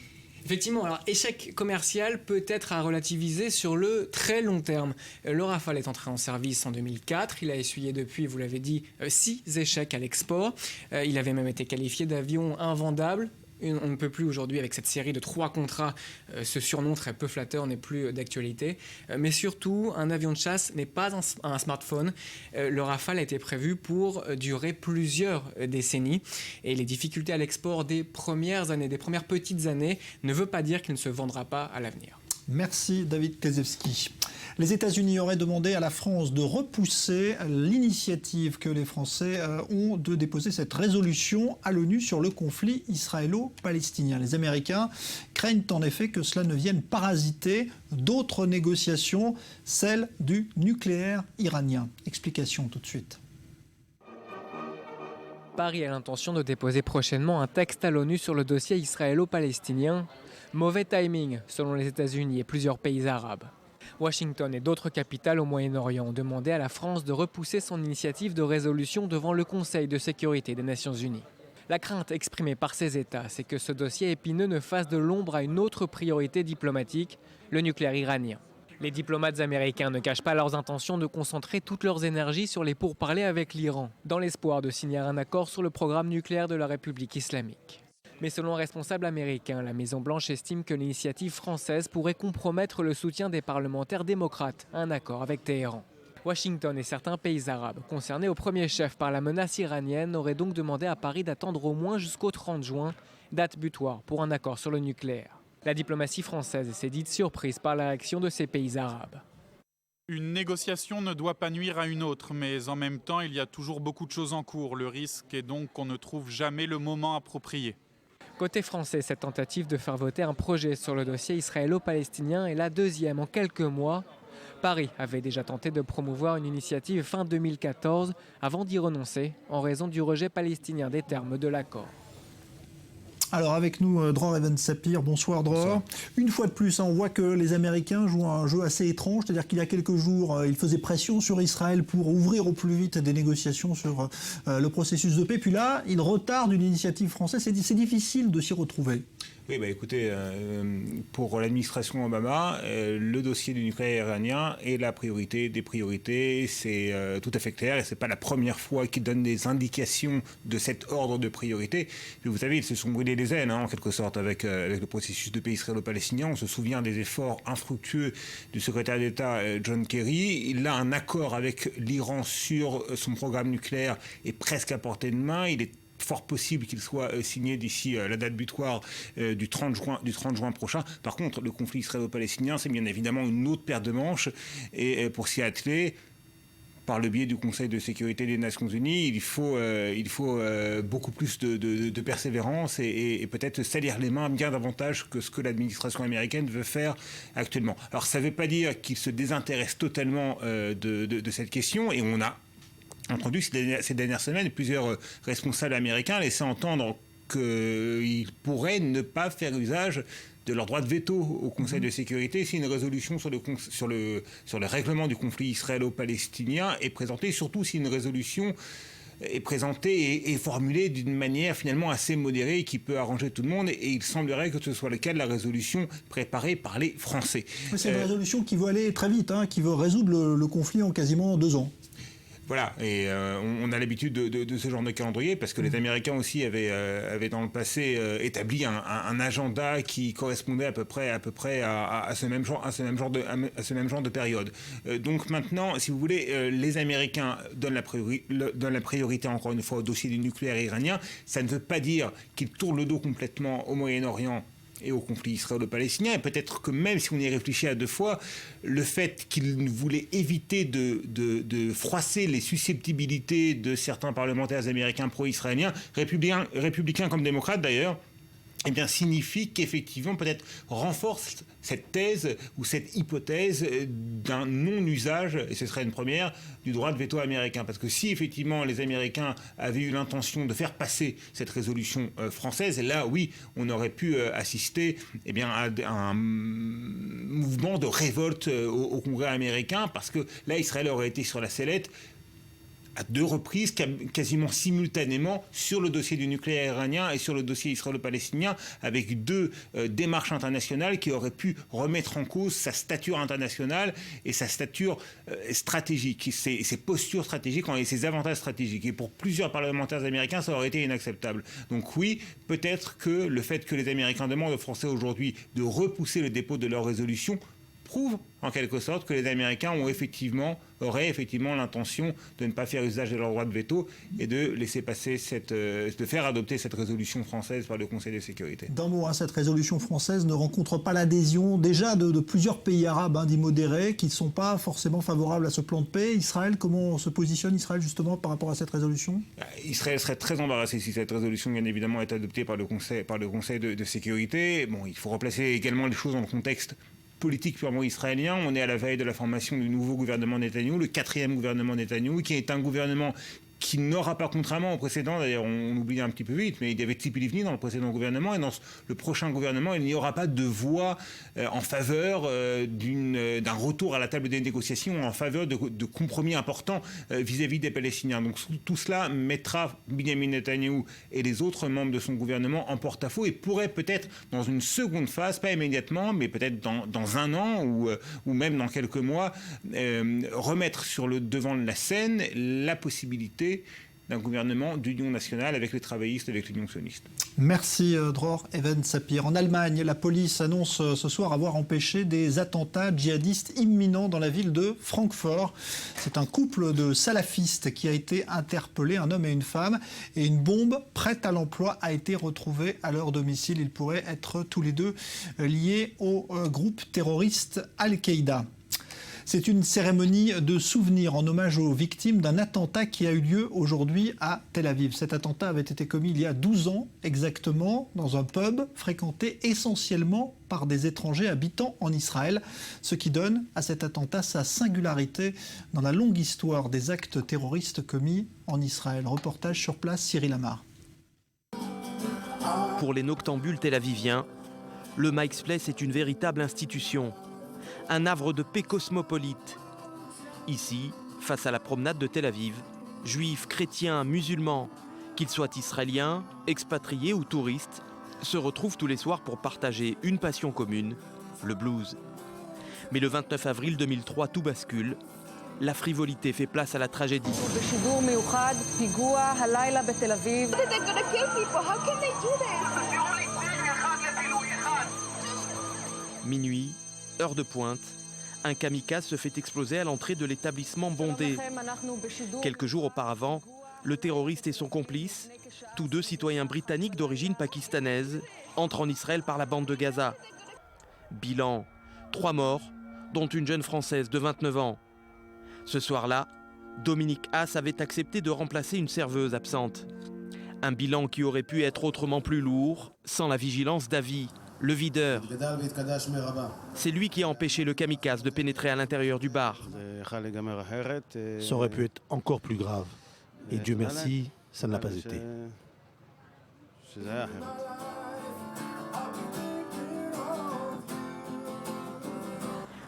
Effectivement, alors échec commercial peut être à relativiser sur le très long terme. Le Rafale est entré en service en 2004. Il a essuyé depuis, vous l'avez dit, 6 échecs à l'export. Il avait même été qualifié d'avion invendable. On ne peut plus aujourd'hui, avec cette série de 3 contrats, ce surnom très peu flatteur n'est plus d'actualité. Mais surtout, un avion de chasse n'est pas un smartphone. Le Rafale a été prévu pour durer plusieurs décennies. Et les difficultés à l'export des premières petites années ne veut pas dire qu'il ne se vendra pas à l'avenir. Merci David Kazewski. Les États-Unis auraient demandé à la France de repousser l'initiative que les Français ont de déposer cette résolution à l'ONU sur le conflit israélo-palestinien. Les Américains craignent en effet que cela ne vienne parasiter d'autres négociations, celle du nucléaire iranien. Explication tout de suite. Paris a l'intention de déposer prochainement un texte à l'ONU sur le dossier israélo-palestinien. Mauvais timing, selon les États-Unis et plusieurs pays arabes. Washington et d'autres capitales au Moyen-Orient ont demandé à la France de repousser son initiative de résolution devant le Conseil de sécurité des Nations Unies. La crainte exprimée par ces États, c'est que ce dossier épineux ne fasse de l'ombre à une autre priorité diplomatique, le nucléaire iranien. Les diplomates américains ne cachent pas leurs intentions de concentrer toutes leurs énergies sur les pourparlers avec l'Iran, dans l'espoir de signer un accord sur le programme nucléaire de la République islamique. Mais selon un responsable américain, la Maison-Blanche estime que l'initiative française pourrait compromettre le soutien des parlementaires démocrates à un accord avec Téhéran. Washington et certains pays arabes, concernés au premier chef par la menace iranienne, auraient donc demandé à Paris d'attendre au moins jusqu'au 30 juin, date butoir pour un accord sur le nucléaire. La diplomatie française s'est dite surprise par la réaction de ces pays arabes. Une négociation ne doit pas nuire à une autre, mais en même temps, il y a toujours beaucoup de choses en cours. Le risque est donc qu'on ne trouve jamais le moment approprié. Côté français, cette tentative de faire voter un projet sur le dossier israélo-palestinien est la deuxième en quelques mois. Paris avait déjà tenté de promouvoir une initiative fin 2014 avant d'y renoncer en raison du rejet palestinien des termes de l'accord. Alors avec nous, Dror Even-Sapir. Bonsoir Dror. Bonsoir. Une fois de plus, on voit que les Américains jouent un jeu assez étrange, c'est-à-dire qu'il y a quelques jours, ils faisaient pression sur Israël pour ouvrir au plus vite des négociations sur le processus de paix. Puis là, ils retardent une initiative française. C'est difficile de s'y retrouver. Oui, écoutez, pour l'administration Obama, le dossier du nucléaire iranien est la priorité des priorités. C'est tout à fait clair et ce n'est pas la première fois qu'il donne des indications de cet ordre de priorité. Puis vous savez, ils se sont brûlés les ailes, en quelque sorte, avec le processus de paix israélo-palestinien. On se souvient des efforts infructueux du secrétaire d'État John Kerry. Il a un accord avec l'Iran sur son programme nucléaire et presque à portée de main. Il est fort possible qu'il soit signé d'ici la date butoir du 30 juin prochain. Par contre, le conflit israélo-palestinien, c'est bien évidemment une autre paire de manches. Et pour s'y atteler, par le biais du Conseil de sécurité des Nations Unies, il faut beaucoup plus de persévérance et peut-être salir les mains bien davantage que ce que l'administration américaine veut faire actuellement. Alors ça ne veut pas dire qu'il se désintéresse totalement de cette question, et on a entendu ces dernières semaines plusieurs responsables américains laisser entendre qu'ils pourraient ne pas faire usage de leur droit de veto au Conseil de sécurité si une résolution sur le règlement du conflit israélo-palestinien est présentée, surtout si une résolution est présentée et formulée d'une manière finalement assez modérée qui peut arranger tout le monde, et il semblerait que ce soit le cas de la résolution préparée par les Français. C'est une résolution qui veut aller très vite, qui veut résoudre le conflit en quasiment 2 ans. Voilà, et on a l'habitude de ce genre de calendrier parce que les Américains aussi avaient dans le passé établi un agenda qui correspondait à peu près à ce même genre de période. Donc maintenant, si vous voulez, les Américains donnent la priorité encore une fois au dossier du nucléaire iranien. Ça ne veut pas dire qu'ils tournent le dos complètement au Moyen-Orient et au conflit israélo-palestinien, et peut-être que même si on y réfléchit à 2 fois, le fait qu'il voulait éviter de froisser les susceptibilités de certains parlementaires américains pro-israéliens, républicains comme démocrates d'ailleurs, eh bien, signifie qu'effectivement, peut-être renforce cette thèse ou cette hypothèse d'un non-usage, et ce serait une première, du droit de veto américain. Parce que si effectivement les Américains avaient eu l'intention de faire passer cette résolution française, là oui, on aurait pu assister à un mouvement de révolte au Congrès américain, parce que là, Israël aurait été sur la sellette à 2 reprises, quasiment simultanément, sur le dossier du nucléaire iranien et sur le dossier israélo-palestinien, avec 2 démarches internationales qui auraient pu remettre en cause sa stature internationale et sa stature stratégique, ses postures stratégiques et ses avantages stratégiques. Et pour plusieurs parlementaires américains, ça aurait été inacceptable. Donc oui, peut-être que le fait que les Américains demandent aux Français aujourd'hui de repousser le dépôt de leur résolution prouve en quelque sorte que les Américains auraient effectivement l'intention de ne pas faire usage de leur droit de veto et de laisser passer de faire adopter cette résolution française par le Conseil de sécurité. D'un mot, cette résolution française ne rencontre pas l'adhésion déjà de plusieurs pays arabes dits modérés qui ne sont pas forcément favorables à ce plan de paix. Israël, comment se positionne Israël justement par rapport à cette résolution ? Israël serait très embarrassé si cette résolution, bien évidemment, est adoptée par le Conseil de sécurité. Bon, il faut replacer également les choses dans le contexte politique purement israélien. On est à la veille de la formation du nouveau gouvernement Netanyahou, le 4e gouvernement Netanyahou, qui est un gouvernement qui n'aura pas, contrairement au précédent, d'ailleurs on oublie un petit peu vite, mais il y avait Tzipi Livni dans le précédent gouvernement, et dans le prochain gouvernement, il n'y aura pas de voix en faveur d'un retour à la table des négociations, en faveur de compromis importants vis-à-vis des Palestiniens. Donc tout cela mettra Benjamin Netanyahou et les autres membres de son gouvernement en porte-à-faux et pourrait peut-être, dans une seconde phase, pas immédiatement, mais peut-être dans 1 an ou même dans quelques mois, remettre sur le devant de la scène la possibilité d'un gouvernement d'union nationale avec les travaillistes, avec l'union sioniste. Merci Dror Even-Sapir. En Allemagne, la police annonce ce soir avoir empêché des attentats djihadistes imminents dans la ville de Francfort. C'est un couple de salafistes qui a été interpellé, un homme et une femme, et une bombe prête à l'emploi a été retrouvée à leur domicile. Ils pourraient être tous les 2 liés au groupe terroriste Al-Qaïda. C'est une cérémonie de souvenir en hommage aux victimes d'un attentat qui a eu lieu aujourd'hui à Tel Aviv. Cet attentat avait été commis il y a 12 ans exactement dans un pub fréquenté essentiellement par des étrangers habitant en Israël, ce qui donne à cet attentat sa singularité dans la longue histoire des actes terroristes commis en Israël. Reportage sur place, Cyril Amar. Pour les noctambules tel-aviviens, le Mike's Place est une véritable institution. Un havre de paix cosmopolite. Ici, face à la promenade de Tel Aviv, juifs, chrétiens, musulmans, qu'ils soient israéliens, expatriés ou touristes, se retrouvent tous les soirs pour partager une passion commune, le blues. Mais le 29 avril 2003, tout bascule. La frivolité fait place à la tragédie. Minuit, heure de pointe, un kamikaze se fait exploser à l'entrée de l'établissement bondé. Quelques jours auparavant, le terroriste et son complice, tous deux citoyens britanniques d'origine pakistanaise, entrent en Israël par la bande de Gaza. Bilan, 3 morts, dont une jeune Française de 29 ans. Ce soir-là, Dominique Haas avait accepté de remplacer une serveuse absente. Un bilan qui aurait pu être autrement plus lourd, sans la vigilance d'Avi, le videur. C'est lui qui a empêché le kamikaze de pénétrer à l'intérieur du bar. Ça aurait pu être encore plus grave. Et Dieu merci, ça ne l'a pas été.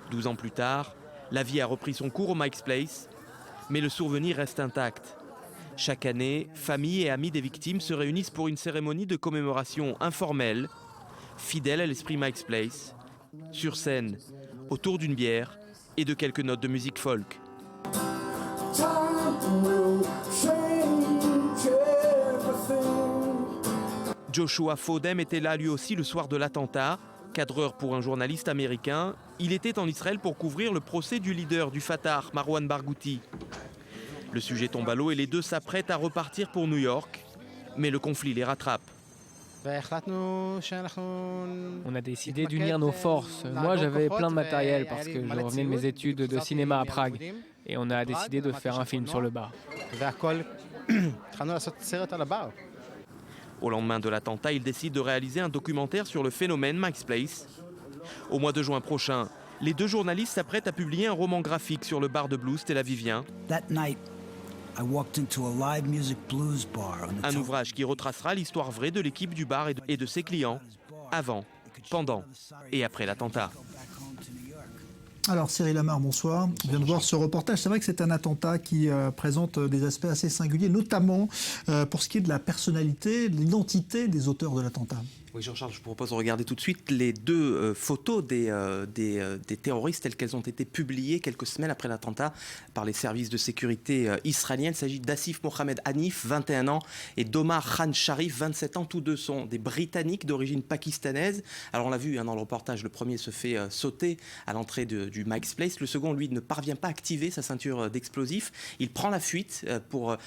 Douze ans plus tard, la vie a repris son cours au Mike's Place, mais le souvenir reste intact. Chaque année, familles et amis des victimes se réunissent pour une cérémonie de commémoration informelle, fidèle à l'esprit Mike's Place, sur scène, autour d'une bière et de quelques notes de musique folk. Joshua Fodem était là lui aussi le soir de l'attentat. Cadreur pour un journaliste américain, il était en Israël pour couvrir le procès du leader du Fatah, Marwan Barghouti. Le sujet tombe à l'eau et les deux s'apprêtent à repartir pour New York, mais le conflit les rattrape. On a décidé d'unir nos forces. Moi, j'avais plein de matériel parce que je revenais de mes études de cinéma à Prague. Et on a décidé de faire un film sur le bar. Au lendemain de l'attentat, il décide de réaliser un documentaire sur le phénomène Mike's Place. Au mois de juin prochain, les deux journalistes s'apprêtent à publier un roman graphique sur le bar de blues tel-avivien. Un ouvrage qui retracera l'histoire vraie de l'équipe du bar et de ses clients, avant, pendant et après l'attentat. Alors Cyril Amar, bonsoir. On vient de voir ce reportage. C'est vrai que c'est un attentat qui présente des aspects assez singuliers, notamment pour ce qui est de la personnalité, de l'identité des auteurs de l'attentat. Oui, Jean-Charles, je vous propose de regarder tout de suite les deux photos des terroristes telles qu'elles ont été publiées quelques semaines après l'attentat par les services de sécurité israéliens. Il s'agit d'Assif Mohamed Hanif, 21 ans, et d'Omar Khan Sharif, 27 ans. Tous deux sont des Britanniques d'origine pakistanaise. Alors on l'a vu dans le reportage, le premier se fait sauter à l'entrée du Mike's Place. Le second, lui, ne parvient pas à activer sa ceinture d'explosifs. Il prend la fuite pour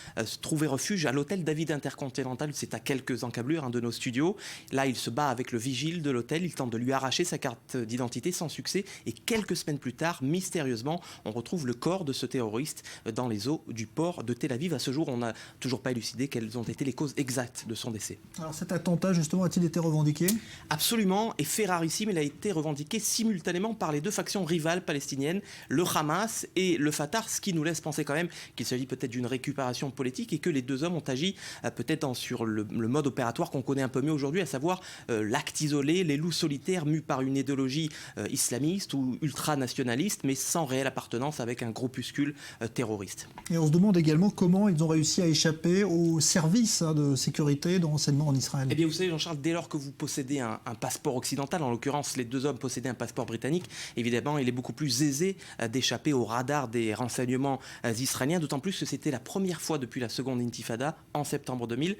trouver refuge à l'hôtel David Intercontinental. C'est à quelques encablures de nos studios. Là, il se bat avec le vigile de l'hôtel, il tente de lui arracher sa carte d'identité sans succès et quelques semaines plus tard, mystérieusement, on retrouve le corps de ce terroriste dans les eaux du port de Tel Aviv. À ce jour, on n'a toujours pas élucidé quelles ont été les causes exactes de son décès. Alors cet attentat, justement, a-t-il été revendiqué ? Absolument, et fait rarissime, il a été revendiqué simultanément par les deux factions rivales palestiniennes, le Hamas et le Fatah, ce qui nous laisse penser quand même qu'il s'agit peut-être d'une récupération politique et que les deux hommes ont agi peut-être sur le mode opératoire qu'on connaît un peu mieux aujourd'hui, à savoir l'acte isolé, les loups solitaires mus par une idéologie islamiste ou ultranationaliste, mais sans réelle appartenance avec un groupuscule terroriste. Et on se demande également comment ils ont réussi à échapper aux services de sécurité, de renseignement en Israël. Eh bien, vous savez, Jean-Charles, dès lors que vous possédez un passeport occidental, en l'occurrence, les deux hommes possédaient un passeport britannique, évidemment, il est beaucoup plus aisé d'échapper au radar des renseignements israéliens, d'autant plus que c'était la première fois depuis la seconde intifada, en septembre 2000,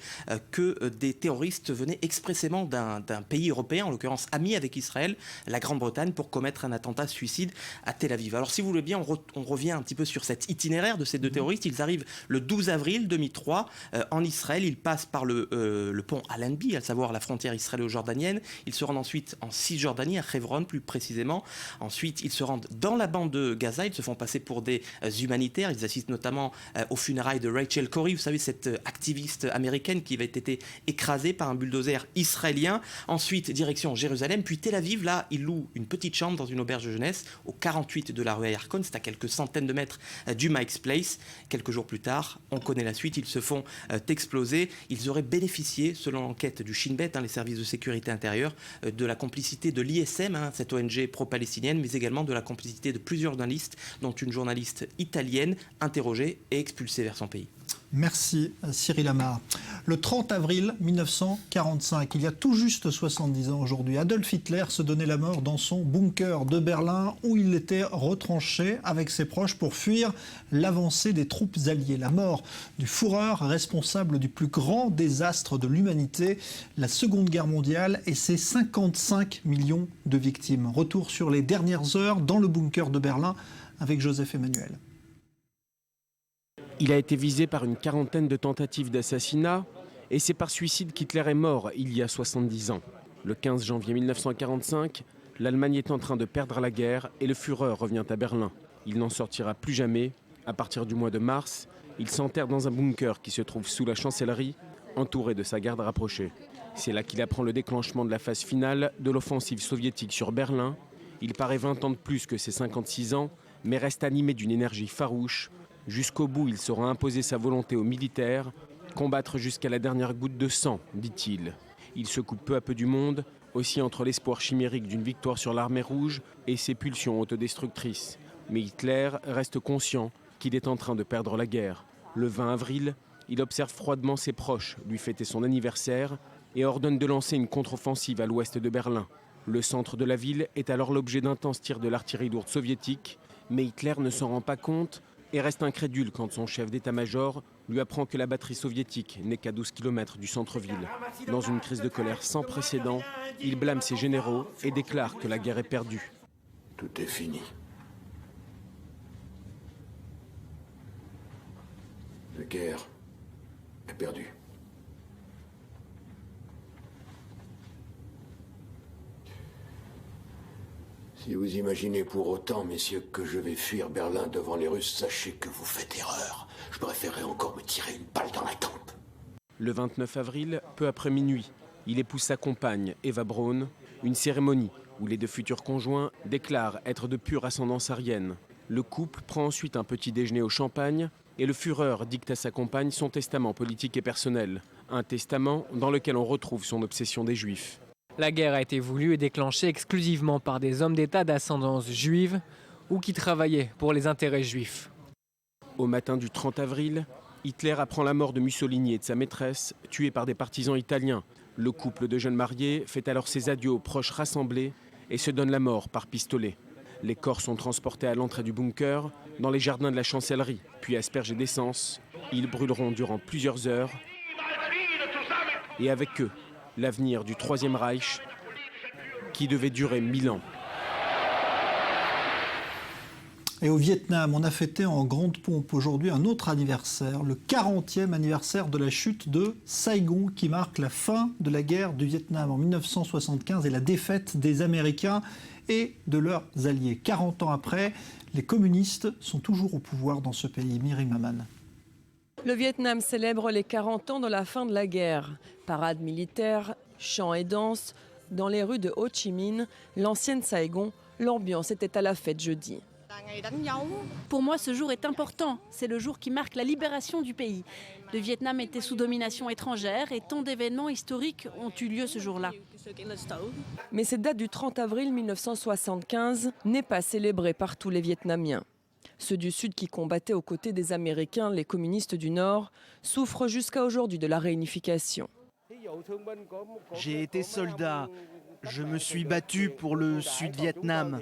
que des terroristes venaient expressément d'un pays européen, en l'occurrence ami avec Israël, la Grande-Bretagne, pour commettre un attentat suicide à Tel Aviv. Alors si vous voulez bien, on revient un petit peu sur cet itinéraire de ces deux terroristes. Ils arrivent le 12 avril 2003 en Israël. Ils passent par le pont Allenby, à savoir la frontière israélo-jordanienne. Ils se rendent ensuite en Cisjordanie, à Hebron plus précisément. Ensuite, ils se rendent dans la bande de Gaza. Ils se font passer pour des humanitaires. Ils assistent notamment aux funérailles de Rachel Corrie, vous savez, cette activiste américaine qui avait été écrasée par un bulldozer israélien. Ensuite, direction Jérusalem, puis Tel Aviv. Là, ils louent une petite chambre dans une auberge de jeunesse au 48 de la rue Ayarkon. C'est à quelques centaines de mètres du Mike's Place. Quelques jours plus tard, on connaît la suite, ils se font exploser. Ils auraient bénéficié, selon l'enquête du Shin Bet, les services de sécurité intérieure, de la complicité de l'ISM, cette ONG pro-palestinienne, mais également de la complicité de plusieurs journalistes, dont une journaliste italienne interrogée et expulsée vers son pays. Merci Cyril Amar. Le 30 avril 1945, il y a tout juste 70 ans aujourd'hui, Adolf Hitler se donnait la mort dans son bunker de Berlin où il était retranché avec ses proches pour fuir l'avancée des troupes alliées. La mort du Führer, responsable du plus grand désastre de l'humanité, la Seconde Guerre mondiale et ses 55 millions de victimes. Retour sur les dernières heures dans le bunker de Berlin avec Joseph Emmanuel. Il a été visé par une quarantaine de tentatives d'assassinat et c'est par suicide qu'Hitler est mort il y a 70 ans. Le 15 janvier 1945, l'Allemagne est en train de perdre la guerre et le Führer revient à Berlin. Il n'en sortira plus jamais. À partir du mois de mars, il s'enterre dans un bunker qui se trouve sous la chancellerie, entouré de sa garde rapprochée. C'est là qu'il apprend le déclenchement de la phase finale de l'offensive soviétique sur Berlin. Il paraît 20 ans de plus que ses 56 ans, mais reste animé d'une énergie farouche. Jusqu'au bout, il saura imposer sa volonté aux militaires, combattre jusqu'à la dernière goutte de sang, dit-il. Il se coupe peu à peu du monde, aussi entre l'espoir chimérique d'une victoire sur l'armée rouge et ses pulsions autodestructrices. Mais Hitler reste conscient qu'il est en train de perdre la guerre. Le 20 avril, il observe froidement ses proches lui fêter son anniversaire et ordonne de lancer une contre-offensive à l'ouest de Berlin. Le centre de la ville est alors l'objet d'intenses tirs de l'artillerie lourde soviétique, mais Hitler ne s'en rend pas compte et reste incrédule quand son chef d'état-major lui apprend que la batterie soviétique n'est qu'à 12 km du centre-ville. Dans une crise de colère sans précédent, il blâme ses généraux et déclare que la guerre est perdue. Tout est fini. La guerre est perdue. Si vous imaginez pour autant, messieurs, que je vais fuir Berlin devant les Russes, sachez que vous faites erreur. Je préférerais encore me tirer une balle dans la tempe. Le 29 avril, peu après minuit, il épouse sa compagne, Eva Braun, une cérémonie où les deux futurs conjoints déclarent être de pure ascendance aryenne. Le couple prend ensuite un petit déjeuner au champagne et le Führer dicte à sa compagne son testament politique et personnel. Un testament dans lequel on retrouve son obsession des Juifs. La guerre a été voulue et déclenchée exclusivement par des hommes d'État d'ascendance juive ou qui travaillaient pour les intérêts juifs. Au matin du 30 avril, Hitler apprend la mort de Mussolini et de sa maîtresse, tués par des partisans italiens. Le couple de jeunes mariés fait alors ses adieux aux proches rassemblés et se donne la mort par pistolet. Les corps sont transportés à l'entrée du bunker, dans les jardins de la chancellerie, puis aspergés d'essence. Ils brûleront durant plusieurs heures. Et avec eux, l'avenir du Troisième Reich, qui devait durer 1000 ans. Et au Vietnam, on a fêté en grande pompe aujourd'hui un autre anniversaire, le 40e anniversaire de la chute de Saigon, qui marque la fin de la guerre du Vietnam en 1975 et la défaite des Américains et de leurs alliés. 40 ans après, les communistes sont toujours au pouvoir dans ce pays. Myri Maman. Le Vietnam célèbre les 40 ans de la fin de la guerre. Parade militaire, chants et danses. Dans les rues de Ho Chi Minh, l'ancienne Saigon, l'ambiance était à la fête jeudi. Pour moi, ce jour est important. C'est le jour qui marque la libération du pays. Le Vietnam était sous domination étrangère et tant d'événements historiques ont eu lieu ce jour-là. Mais cette date du 30 avril 1975 n'est pas célébrée par tous les Vietnamiens. Ceux du Sud qui combattaient aux côtés des Américains, les communistes du Nord, souffrent jusqu'à aujourd'hui de la réunification. J'ai été soldat. Je me suis battu pour le Sud-Vietnam.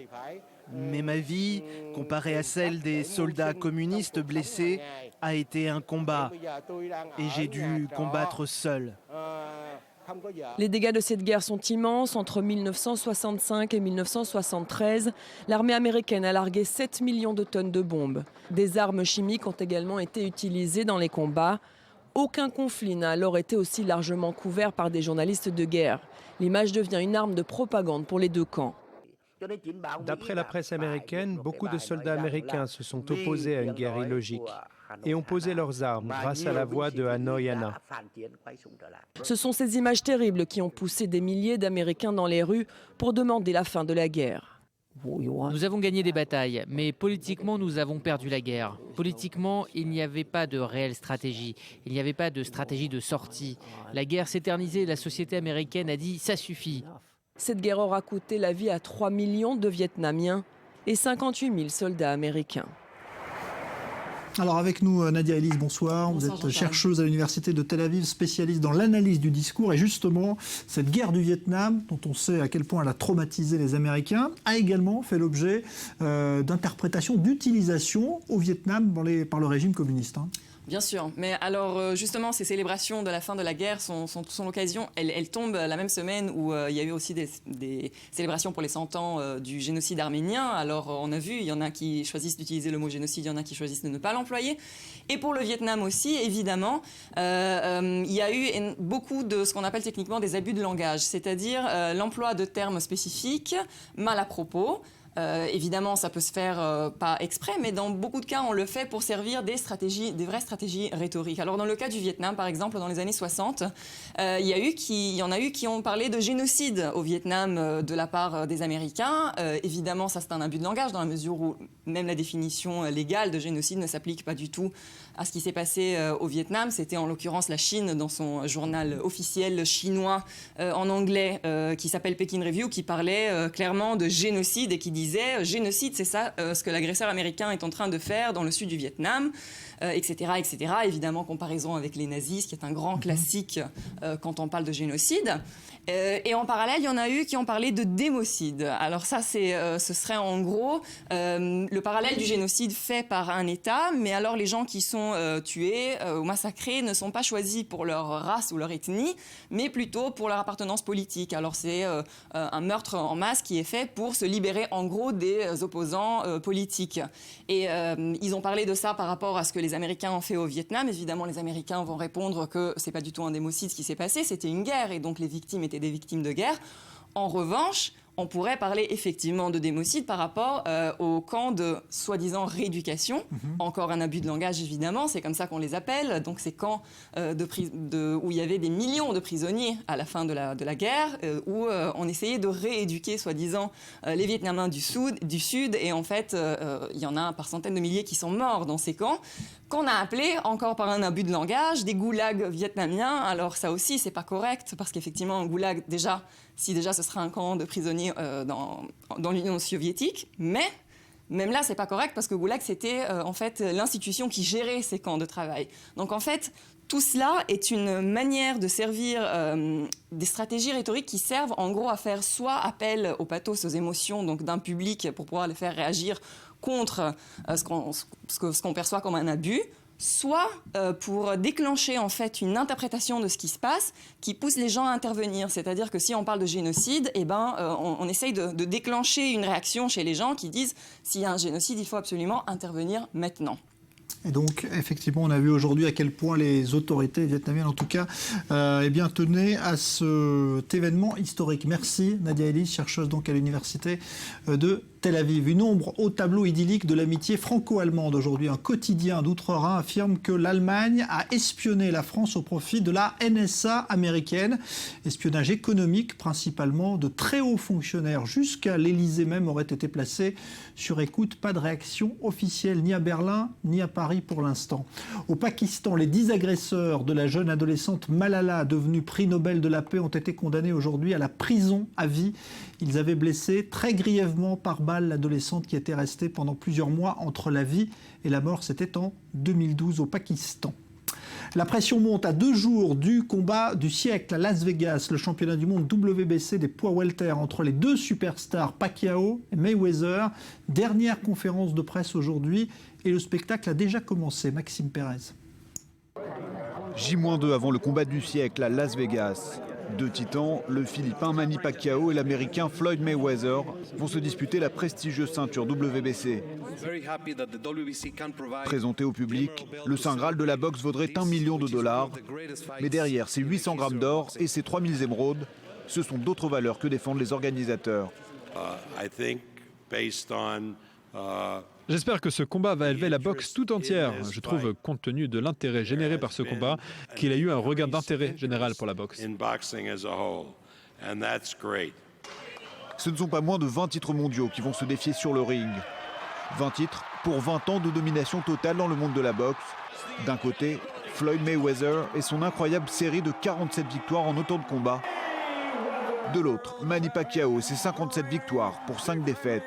Mais ma vie, comparée à celle des soldats communistes blessés, a été un combat. Et j'ai dû combattre seul. Les dégâts de cette guerre sont immenses. Entre 1965 et 1973, l'armée américaine a largué 7 millions de tonnes de bombes. Des armes chimiques ont également été utilisées dans les combats. Aucun conflit n'a alors été aussi largement couvert par des journalistes de guerre. L'image devient une arme de propagande pour les deux camps. D'après la presse américaine, beaucoup de soldats américains se sont opposés à une guerre illogique et ont posé leurs armes grâce à la voix de Hanoi Anna. Ce sont ces images terribles qui ont poussé des milliers d'Américains dans les rues pour demander la fin de la guerre. Nous avons gagné des batailles, mais politiquement, nous avons perdu la guerre. Politiquement, il n'y avait pas de réelle stratégie. Il n'y avait pas de stratégie de sortie. La guerre s'éternisait, la société américaine a dit « ça suffit ». Cette guerre aura coûté la vie à 3 millions de Vietnamiens et 58 000 soldats américains. Alors avec nous Nadia Ellis, bonsoir. Vous êtes chercheuse à l'université de Tel Aviv, spécialiste dans l'analyse du discours. Et justement, cette guerre du Vietnam, dont on sait à quel point elle a traumatisé les Américains, a également fait l'objet d'interprétations, d'utilisation au Vietnam par le régime communiste. Bien sûr, mais alors justement ces célébrations de la fin de la guerre sont l'occasion, elles tombent la même semaine où il y a eu aussi des célébrations pour les 100 ans du génocide arménien. Alors on a vu, il y en a qui choisissent d'utiliser le mot génocide, il y en a qui choisissent de ne pas l'employer. Et pour le Vietnam aussi, évidemment, il y a eu beaucoup de ce qu'on appelle techniquement des abus de langage, c'est-à-dire l'emploi de termes spécifiques mal à propos. Évidemment, ça peut se faire pas exprès, mais dans beaucoup de cas, on le fait pour servir des vraies stratégies rhétoriques. Alors, dans le cas du Vietnam, par exemple, dans les années 60, il y en a eu qui ont parlé de génocide au Vietnam de la part des Américains. Évidemment, ça c'est un abus de langage dans la mesure où même la définition légale de génocide ne s'applique pas du tout à ce qui s'est passé au Vietnam. C'était en l'occurrence la Chine, dans son journal officiel chinois en anglais, qui s'appelle Peking Review, qui parlait clairement de génocide et qui disait génocide, c'est ça ce que l'agresseur américain est en train de faire dans le sud du Vietnam, etc., etc. Évidemment, comparaison avec les nazis, qui est un grand classique quand on parle de génocide. Et en parallèle, il y en a eu qui ont parlé de démocide. Alors ça, ce serait en gros le parallèle du génocide fait par un État, mais alors les gens qui sont tués ou massacrés ne sont pas choisis pour leur race ou leur ethnie, mais plutôt pour leur appartenance politique. Alors c'est un meurtre en masse qui est fait pour se libérer en gros des opposants politiques. Et ils ont parlé de ça par rapport à ce que les Américains ont fait au Vietnam. Évidemment, les Américains vont répondre que c'est pas du tout un démocide ce qui s'est passé, c'était une guerre et donc les victimes étaient des victimes de guerre. En revanche, on pourrait parler effectivement de démocide par rapport au camp de soi-disant rééducation. Encore un abus de langage évidemment, c'est comme ça qu'on les appelle. Donc ces camps où il y avait des millions de prisonniers à la fin de la guerre, où on essayait de rééduquer soi-disant les Vietnamiens du Sud. Et en fait, il y en a par centaines de milliers qui sont morts dans ces camps, qu'on a appelé, encore par un abus de langage, des goulags vietnamiens. Alors ça aussi, c'est pas correct, parce qu'effectivement, un goulag, si ce serait un camp de prisonniers dans l'Union soviétique, mais même là, c'est pas correct, parce que goulag, c'était en fait l'institution qui gérait ces camps de travail. Donc en fait, tout cela est une manière de servir des stratégies rhétoriques qui servent en gros à faire soit appel au pathos, aux émotions donc d'un public pour pouvoir les faire réagir contre ce qu'on perçoit comme un abus, soit pour déclencher en fait une interprétation de ce qui se passe qui pousse les gens à intervenir. C'est-à-dire que si on parle de génocide, on essaye de déclencher une réaction chez les gens qui disent s'il y a un génocide, il faut absolument intervenir maintenant. Et donc, effectivement, on a vu aujourd'hui à quel point les autorités vietnamiennes, en tout cas, tenaient à cet événement historique. Merci Nadia Ellis, chercheuse donc à l'université de Tel Aviv. Une ombre au tableau idyllique de l'amitié franco-allemande. Aujourd'hui, un quotidien d'outre-Rhin affirme que l'Allemagne a espionné la France au profit de la NSA américaine. Espionnage économique, principalement de très hauts fonctionnaires. Jusqu'à l'Élysée même aurait été placé sur écoute. Pas de réaction officielle ni à Berlin ni à Paris pour l'instant. Au Pakistan, les 10 agresseurs de la jeune adolescente Malala, devenue prix Nobel de la paix, ont été condamnés aujourd'hui à la prison à vie. Ils avaient blessé très grièvement par balle l'adolescente qui était restée pendant plusieurs mois entre la vie et la mort. C'était en 2012 au Pakistan. La pression monte à 2 jours du combat du siècle à Las Vegas, le championnat du monde WBC des poids welter entre les 2 superstars Pacquiao et Mayweather. Dernière conférence de presse aujourd'hui et le spectacle a déjà commencé. Maxime Pérez. J-2 avant le combat du siècle à Las Vegas. 2 titans, le Philippin Manny Pacquiao et l'Américain Floyd Mayweather, vont se disputer la prestigieuse ceinture WBC. Présenté au public, le Saint Graal de la boxe vaudrait $1 million. Mais derrière ces 800 grammes d'or et ces 3000 émeraudes, ce sont d'autres valeurs que défendent les organisateurs. J'espère que ce combat va élever la boxe tout entière. Je trouve, compte tenu de l'intérêt généré par ce combat, qu'il a eu un regain d'intérêt général pour la boxe. Ce ne sont pas moins de 20 titres mondiaux qui vont se défier sur le ring. 20 titres pour 20 ans de domination totale dans le monde de la boxe. D'un côté, Floyd Mayweather et son incroyable série de 47 victoires en autant de combats. De l'autre, Manny Pacquiao et ses 57 victoires pour 5 défaites.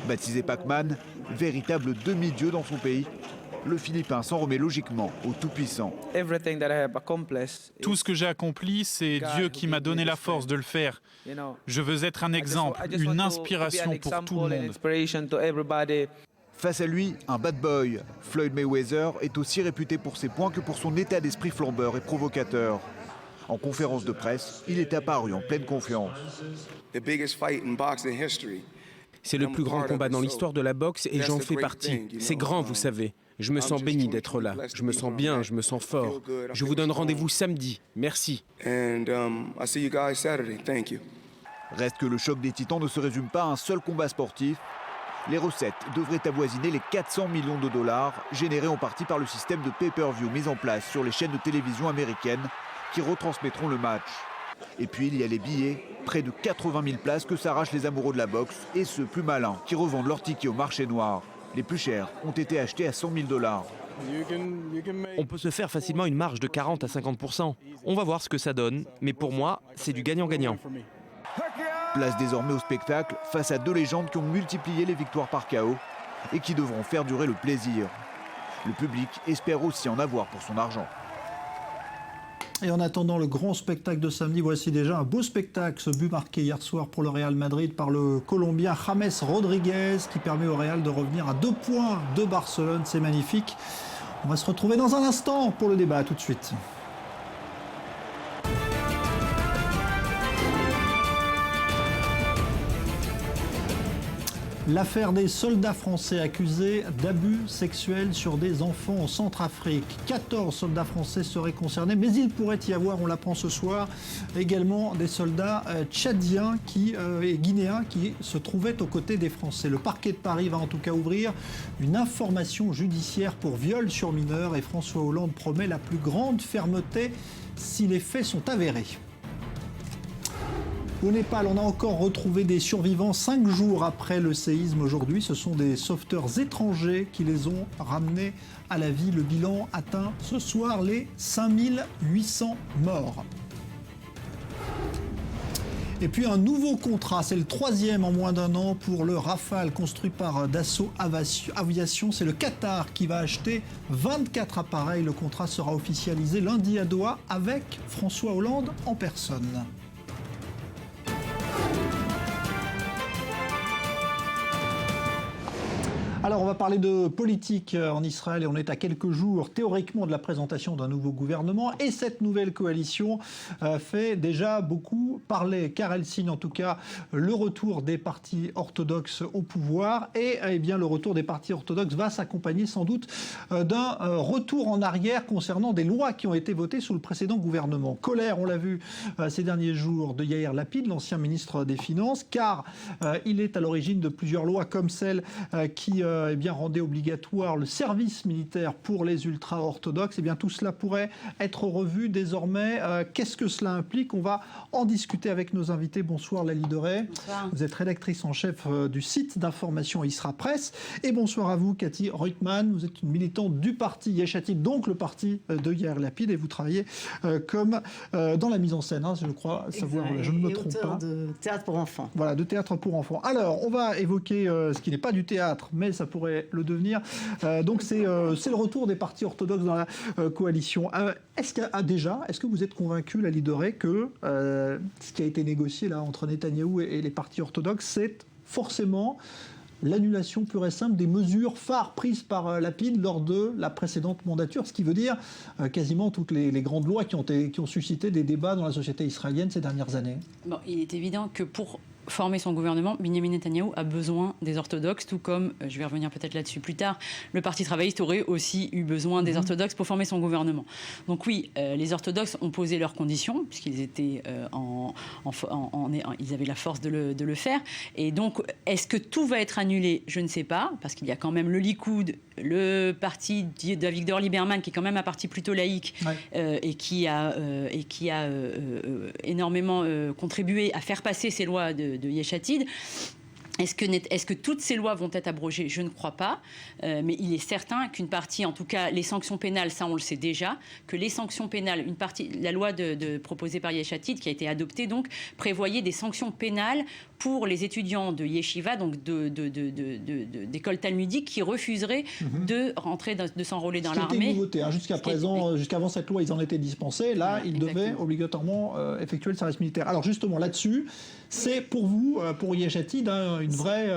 Baptisé Pac-Man, véritable demi-dieu dans son pays, le Philippin s'en remet logiquement au Tout-Puissant. Tout ce que j'ai accompli, c'est Dieu qui m'a donné la force de le faire. Je veux être un exemple, une inspiration pour tout le monde. Face à lui, un bad boy. Floyd Mayweather est aussi réputé pour ses points que pour son état d'esprit flambeur et provocateur. En conférence de presse, il est apparu en pleine confiance. C'est le plus grand combat dans l'histoire de la boxe et j'en fais partie. C'est grand, vous savez. Je me sens béni d'être là. Je me sens bien, je me sens fort. Je vous donne rendez-vous samedi. Merci. Reste que le choc des titans ne se résume pas à un seul combat sportif. Les recettes devraient avoisiner les 400 millions de dollars, générés en partie par le système de pay-per-view mis en place sur les chaînes de télévision américaines qui retransmettront le match. Et puis il y a les billets, près de 80 000 places que s'arrachent les amoureux de la boxe et ceux plus malins qui revendent leurs tickets au marché noir. Les plus chers ont été achetés à 100 000 $. On peut se faire facilement une marge de 40 à 50%. On va voir ce que ça donne, mais pour moi, c'est du gagnant-gagnant. Place désormais au spectacle face à deux légendes qui ont multiplié les victoires par KO et qui devront faire durer le plaisir. Le public espère aussi en avoir pour son argent. Et en attendant le grand spectacle de samedi, voici déjà un beau spectacle. Ce but marqué hier soir pour le Real Madrid par le Colombien James Rodriguez qui permet au Real de revenir à 2 points de Barcelone. C'est magnifique. On va se retrouver dans un instant pour le débat. À tout de suite. L'affaire des soldats français accusés d'abus sexuels sur des enfants en Centrafrique. 14 soldats français seraient concernés, mais il pourrait y avoir, on l'apprend ce soir, également des soldats tchadiens et guinéens qui se trouvaient aux côtés des Français. Le parquet de Paris va en tout cas ouvrir une information judiciaire pour viol sur mineurs et François Hollande promet la plus grande fermeté si les faits sont avérés. Au Népal, on a encore retrouvé des survivants 5 jours après le séisme aujourd'hui. Ce sont des sauveteurs étrangers qui les ont ramenés à la vie. Le bilan atteint ce soir les 5800 morts. Et puis un nouveau contrat, c'est le 3e en moins d'1 an pour le Rafale construit par Dassault Aviation. C'est le Qatar qui va acheter 24 appareils. Le contrat sera officialisé lundi à Doha avec François Hollande en personne. Alors on va parler de politique en Israël et on est à quelques jours théoriquement de la présentation d'un nouveau gouvernement et cette nouvelle coalition fait déjà beaucoup parler car elle signe en tout cas le retour des partis orthodoxes au pouvoir et eh bien, le retour des partis orthodoxes va s'accompagner sans doute d'un retour en arrière concernant des lois qui ont été votées sous le précédent gouvernement. Colère, on l'a vu ces derniers jours, de Yair Lapid, l'ancien ministre des Finances, car il est à l'origine de plusieurs lois comme celle qui eh bien, rendait obligatoire le service militaire pour les ultra-orthodoxes. Eh bien, tout cela pourrait être revu désormais. Qu'est-ce que cela implique? On va en discuter avec nos invités. Bonsoir Laly Deray. Bonsoir. Vous êtes rédactrice en chef du site d'information Isra Presse. Et bonsoir à vous Cathy Reutemann. Vous êtes une militante du parti Yesh Atid, donc le parti de Yair Lapid, et vous travaillez comme dans la mise en scène, hein, je crois savoir, je ne me trompe pas. De théâtre pour enfants. Voilà, de théâtre pour enfants. Alors, on va évoquer ce qui n'est pas du théâtre, mais ça pourrait le devenir. Donc c'est le retour des partis orthodoxes dans la coalition. Est-ce que vous êtes convaincu, Laly Deray, que ce qui a été négocié là entre Netanyahou et les partis orthodoxes, c'est forcément l'annulation pure et simple des mesures phares prises par Lapid lors de la précédente mandature, ce qui veut dire quasiment toutes les grandes lois qui ont suscité des débats dans la société israélienne ces dernières années? Bon, il est évident que pour former son gouvernement, Benjamin Netanyahou a besoin des orthodoxes, tout comme, je vais revenir peut-être là-dessus plus tard, le Parti travailliste aurait aussi eu besoin des orthodoxes pour former son gouvernement. Donc oui, les orthodoxes ont posé leurs conditions, puisqu'ils étaient ils avaient la force de le faire. Et donc, est-ce que tout va être annulé? Je ne sais pas, parce qu'il y a quand même le Likoud, le parti d'Avigdor Lieberman, qui est quand même un parti plutôt laïque, et qui a énormément contribué à faire passer ces lois de Yesh Atid. Est-ce que toutes ces lois vont être abrogées? Je ne crois pas, mais il est certain qu'une partie, en tout cas les sanctions pénales, ça on le sait déjà, que les sanctions pénales, une partie, la loi proposée par Yesh Atid, qui a été adoptée donc, prévoyait des sanctions pénales pour les étudiants de yeshiva, donc d'école talmudique, qui refuseraient de s'enrôler dans l'armée. C'était une nouveauté. Jusqu'à présent, jusqu'avant cette loi, ils en étaient dispensés. Là, ils devaient obligatoirement effectuer le service militaire. Alors justement, là-dessus, c'est pour vous, pour Yesh Atid, une vraie...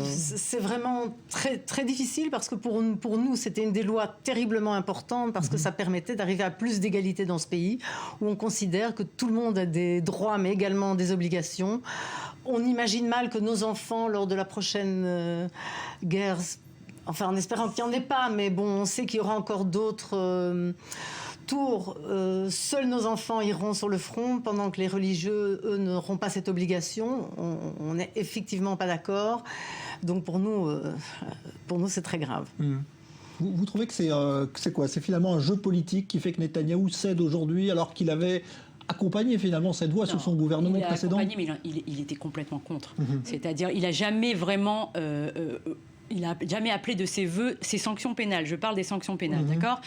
C'est vraiment très, très difficile parce que pour nous, c'était une des lois terriblement importantes parce que ça permettait d'arriver à plus d'égalité dans ce pays où on considère que tout le monde a des droits mais également des obligations. On imagine mal que nos enfants, lors de la prochaine guerre, enfin en espérant qu'il n'y en ait pas, mais bon, on sait qu'il y aura encore d'autres... tour, seuls nos enfants iront sur le front pendant que les religieux, eux, n'auront pas cette obligation. On n'est effectivement pas d'accord. Donc pour nous, c'est très grave. Vous trouvez que c'est quoi? C'est finalement un jeu politique qui fait que Netanyahou cède aujourd'hui alors qu'il avait accompagné finalement cette voie sous son gouvernement précédent? Il a accompagné, mais il était complètement contre. C'est-à-dire, il n'a jamais vraiment... il n'a jamais appelé de ses voeux ces sanctions pénales. Je parle des sanctions pénales, d'accord?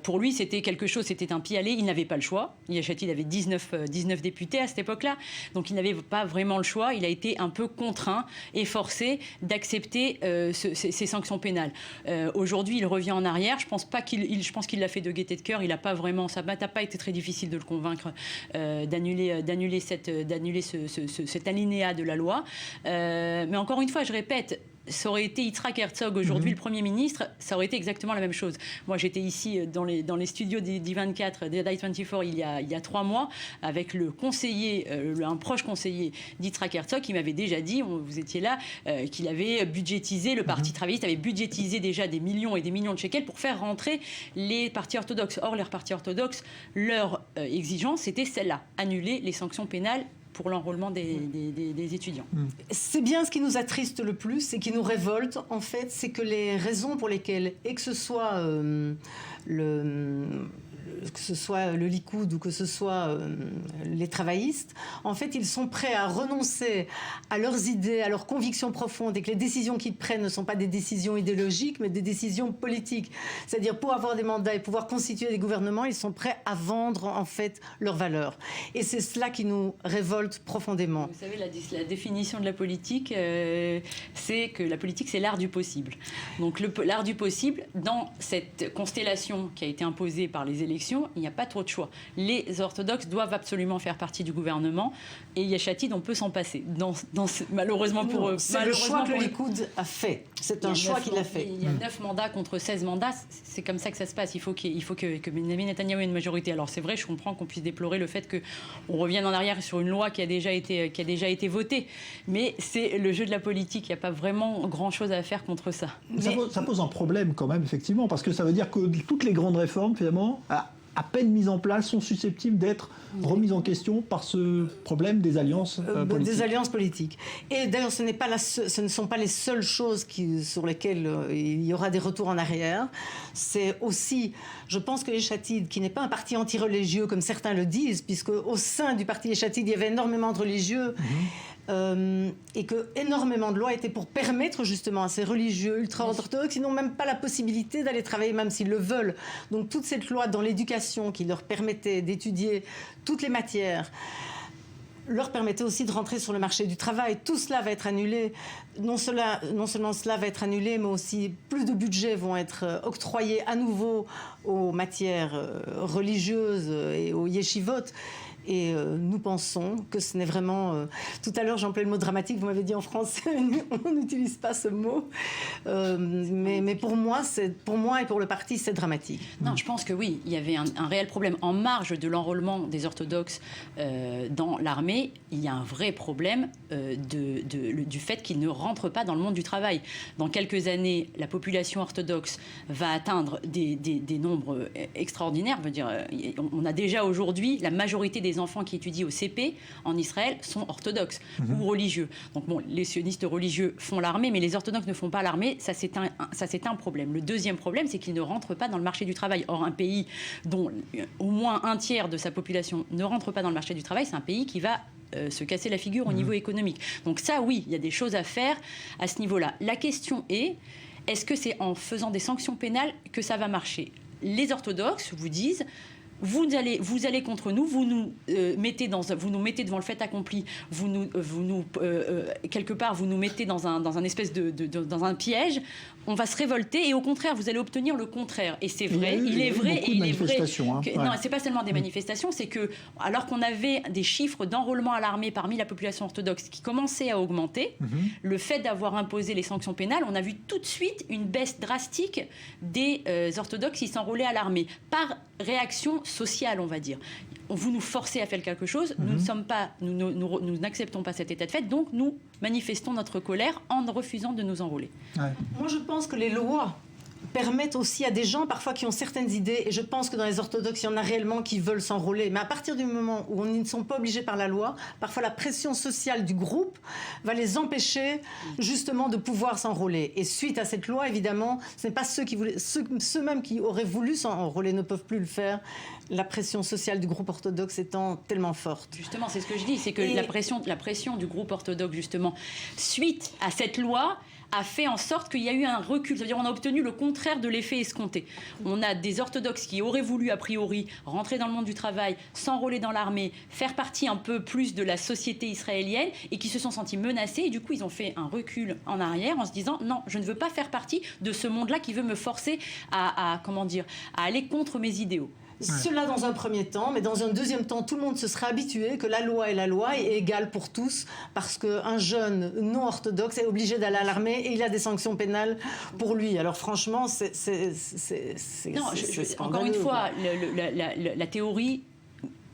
Pour lui, c'était quelque chose, c'était un pied-aller. Il n'avait pas le choix. Yesh Atid avait 19 députés à cette époque-là. Donc, il n'avait pas vraiment le choix. Il a été un peu contraint et forcé d'accepter ces sanctions pénales. Aujourd'hui, il revient en arrière. Je pense qu'il l'a fait de gaieté de cœur. Il n'a pas vraiment... Ça n'a pas été très difficile de le convaincre d'annuler cet alinéa de la loi. Mais encore une fois, je répète, ça aurait été Yitzhak Herzog aujourd'hui, le Premier ministre, ça aurait été exactement la même chose. Moi, j'étais ici dans les studios d'I24, d'I24, il y a 3 mois, avec le conseiller, un proche conseiller d'Yitzhak Herzog, qui m'avait déjà dit, vous étiez là, qu'il avait budgétisé, le Parti travailliste avait budgétisé déjà des millions et des millions de shekels pour faire rentrer les partis orthodoxes. Or, les partis orthodoxes, leur exigence, c'était celle-là, annuler les sanctions pénales pour l'enrôlement des étudiants. C'est bien ce qui nous attriste le plus et qui nous révolte, en fait, c'est que les raisons pour lesquelles, et que ce soit le Likoud ou que ce soit les travaillistes, en fait, ils sont prêts à renoncer à leurs idées, à leurs convictions profondes et que les décisions qu'ils prennent ne sont pas des décisions idéologiques, mais des décisions politiques. C'est-à-dire, pour avoir des mandats et pouvoir constituer des gouvernements, ils sont prêts à vendre, en fait, leurs valeurs. Et c'est cela qui nous révolte profondément. Vous savez, la définition de la politique, c'est que la politique, c'est l'art du possible. Donc, l'art du possible, dans cette constellation qui a été imposée par les élections, il n'y a pas trop de choix. Les orthodoxes doivent absolument faire partie du gouvernement et Yesh Atid, on peut s'en passer. Malheureusement pour eux. C'est le choix que le Likoud a fait. C'est un choix qu'il a fait. Il y a 9 mandats contre 16 mandats. C'est comme ça que ça se passe. Il faut que Benjamin Netanyahou ait une majorité. Alors c'est vrai, je comprends qu'on puisse déplorer le fait qu'on revienne en arrière sur une loi qui a déjà été votée. Mais c'est le jeu de la politique. Il n'y a pas vraiment grand-chose à faire contre ça. Ça pose un problème quand même, effectivement, parce que ça veut dire que toutes les grandes réformes, finalement, à peine mises en place, sont susceptibles d'être remises en question par ce problème des alliances politiques. Des alliances politiques. Et d'ailleurs, ce ne sont pas les seules choses sur lesquelles il y aura des retours en arrière. C'est aussi, je pense que Yesh Atid, qui n'est pas un parti anti-religieux comme certains le disent, puisque au sein du parti Yesh Atid, il y avait énormément de religieux, et que énormément de lois étaient pour permettre justement à ces religieux ultra-orthodoxes, ils n'ont même pas la possibilité d'aller travailler même s'ils le veulent. Donc toute cette loi dans l'éducation qui leur permettait d'étudier toutes les matières leur permettait aussi de rentrer sur le marché du travail. Tout cela va être annulé. Non seulement cela va être annulé, mais aussi plus de budgets vont être octroyés à nouveau aux matières religieuses et aux yeshivot. Et nous pensons que ce n'est vraiment... tout à l'heure, j'employais le mot dramatique, vous m'avez dit en français, on n'utilise pas ce mot. Mais pour moi et pour le parti, c'est dramatique. Non, je pense que oui, il y avait un réel problème. En marge de l'enrôlement des orthodoxes dans l'armée, il y a un vrai problème du fait qu'ils ne rentrent pas dans le monde du travail. Dans quelques années, la population orthodoxe va atteindre des nombres extraordinaires. Je veux dire, on a déjà aujourd'hui la majorité des enfants qui étudient au CP en Israël sont orthodoxes ou religieux. Donc bon, les sionistes religieux font l'armée, mais les orthodoxes ne font pas l'armée. Ça, c'est un problème. Le deuxième problème, c'est qu'ils ne rentrent pas dans le marché du travail. Or, un pays dont au moins un tiers de sa population ne rentre pas dans le marché du travail, c'est un pays qui va pas se casser la figure au niveau économique. Donc ça, oui, il y a des choses à faire à ce niveau-là. La question est-ce que c'est en faisant des sanctions pénales que ça va marcher ? Les orthodoxes vous disent... Vous allez contre nous, vous nous mettez devant le fait accompli, quelque part vous nous mettez dans un espèce dans un piège. On va se révolter et au contraire vous allez obtenir le contraire. Et c'est vrai, il est vrai. Non, c'est pas seulement des manifestations, c'est que alors qu'on avait des chiffres d'enrôlement à l'armée parmi la population orthodoxe qui commençaient à augmenter, le fait d'avoir imposé les sanctions pénales, on a vu tout de suite une baisse drastique des orthodoxes qui s'enrôlaient à l'armée par réaction sociale, on va dire. Vous nous forcez à faire quelque chose, nous n'acceptons pas cet état de fait, donc nous manifestons notre colère en refusant de nous enrôler. Ouais. Moi, je pense que les lois permettent aussi à des gens parfois qui ont certaines idées, et je pense que dans les orthodoxes, il y en a réellement qui veulent s'enrôler, mais à partir du moment où ils ne sont pas obligés par la loi, parfois la pression sociale du groupe va les empêcher justement de pouvoir s'enrôler. Et suite à cette loi, évidemment, ce n'est pas ceux même qui auraient voulu s'enrôler ne peuvent plus le faire, la pression sociale du groupe orthodoxe étant tellement forte. Justement, c'est ce que je dis, c'est que la pression du groupe orthodoxe, justement, suite à cette loi, a fait en sorte qu'il y a eu un recul. C'est-à-dire qu'on a obtenu le contraire de l'effet escompté. On a des orthodoxes qui auraient voulu, a priori, rentrer dans le monde du travail, s'enrôler dans l'armée, faire partie un peu plus de la société israélienne et qui se sont sentis menacés. Et du coup, ils ont fait un recul en arrière en se disant « Non, je ne veux pas faire partie de ce monde-là qui veut me forcer à aller contre mes idéaux. » Cela dans un premier temps, mais dans un deuxième temps, tout le monde se serait habitué que la loi est égale pour tous, parce qu'un jeune non orthodoxe est obligé d'aller à l'armée et il a des sanctions pénales pour lui. Alors franchement, encore une fois, la théorie,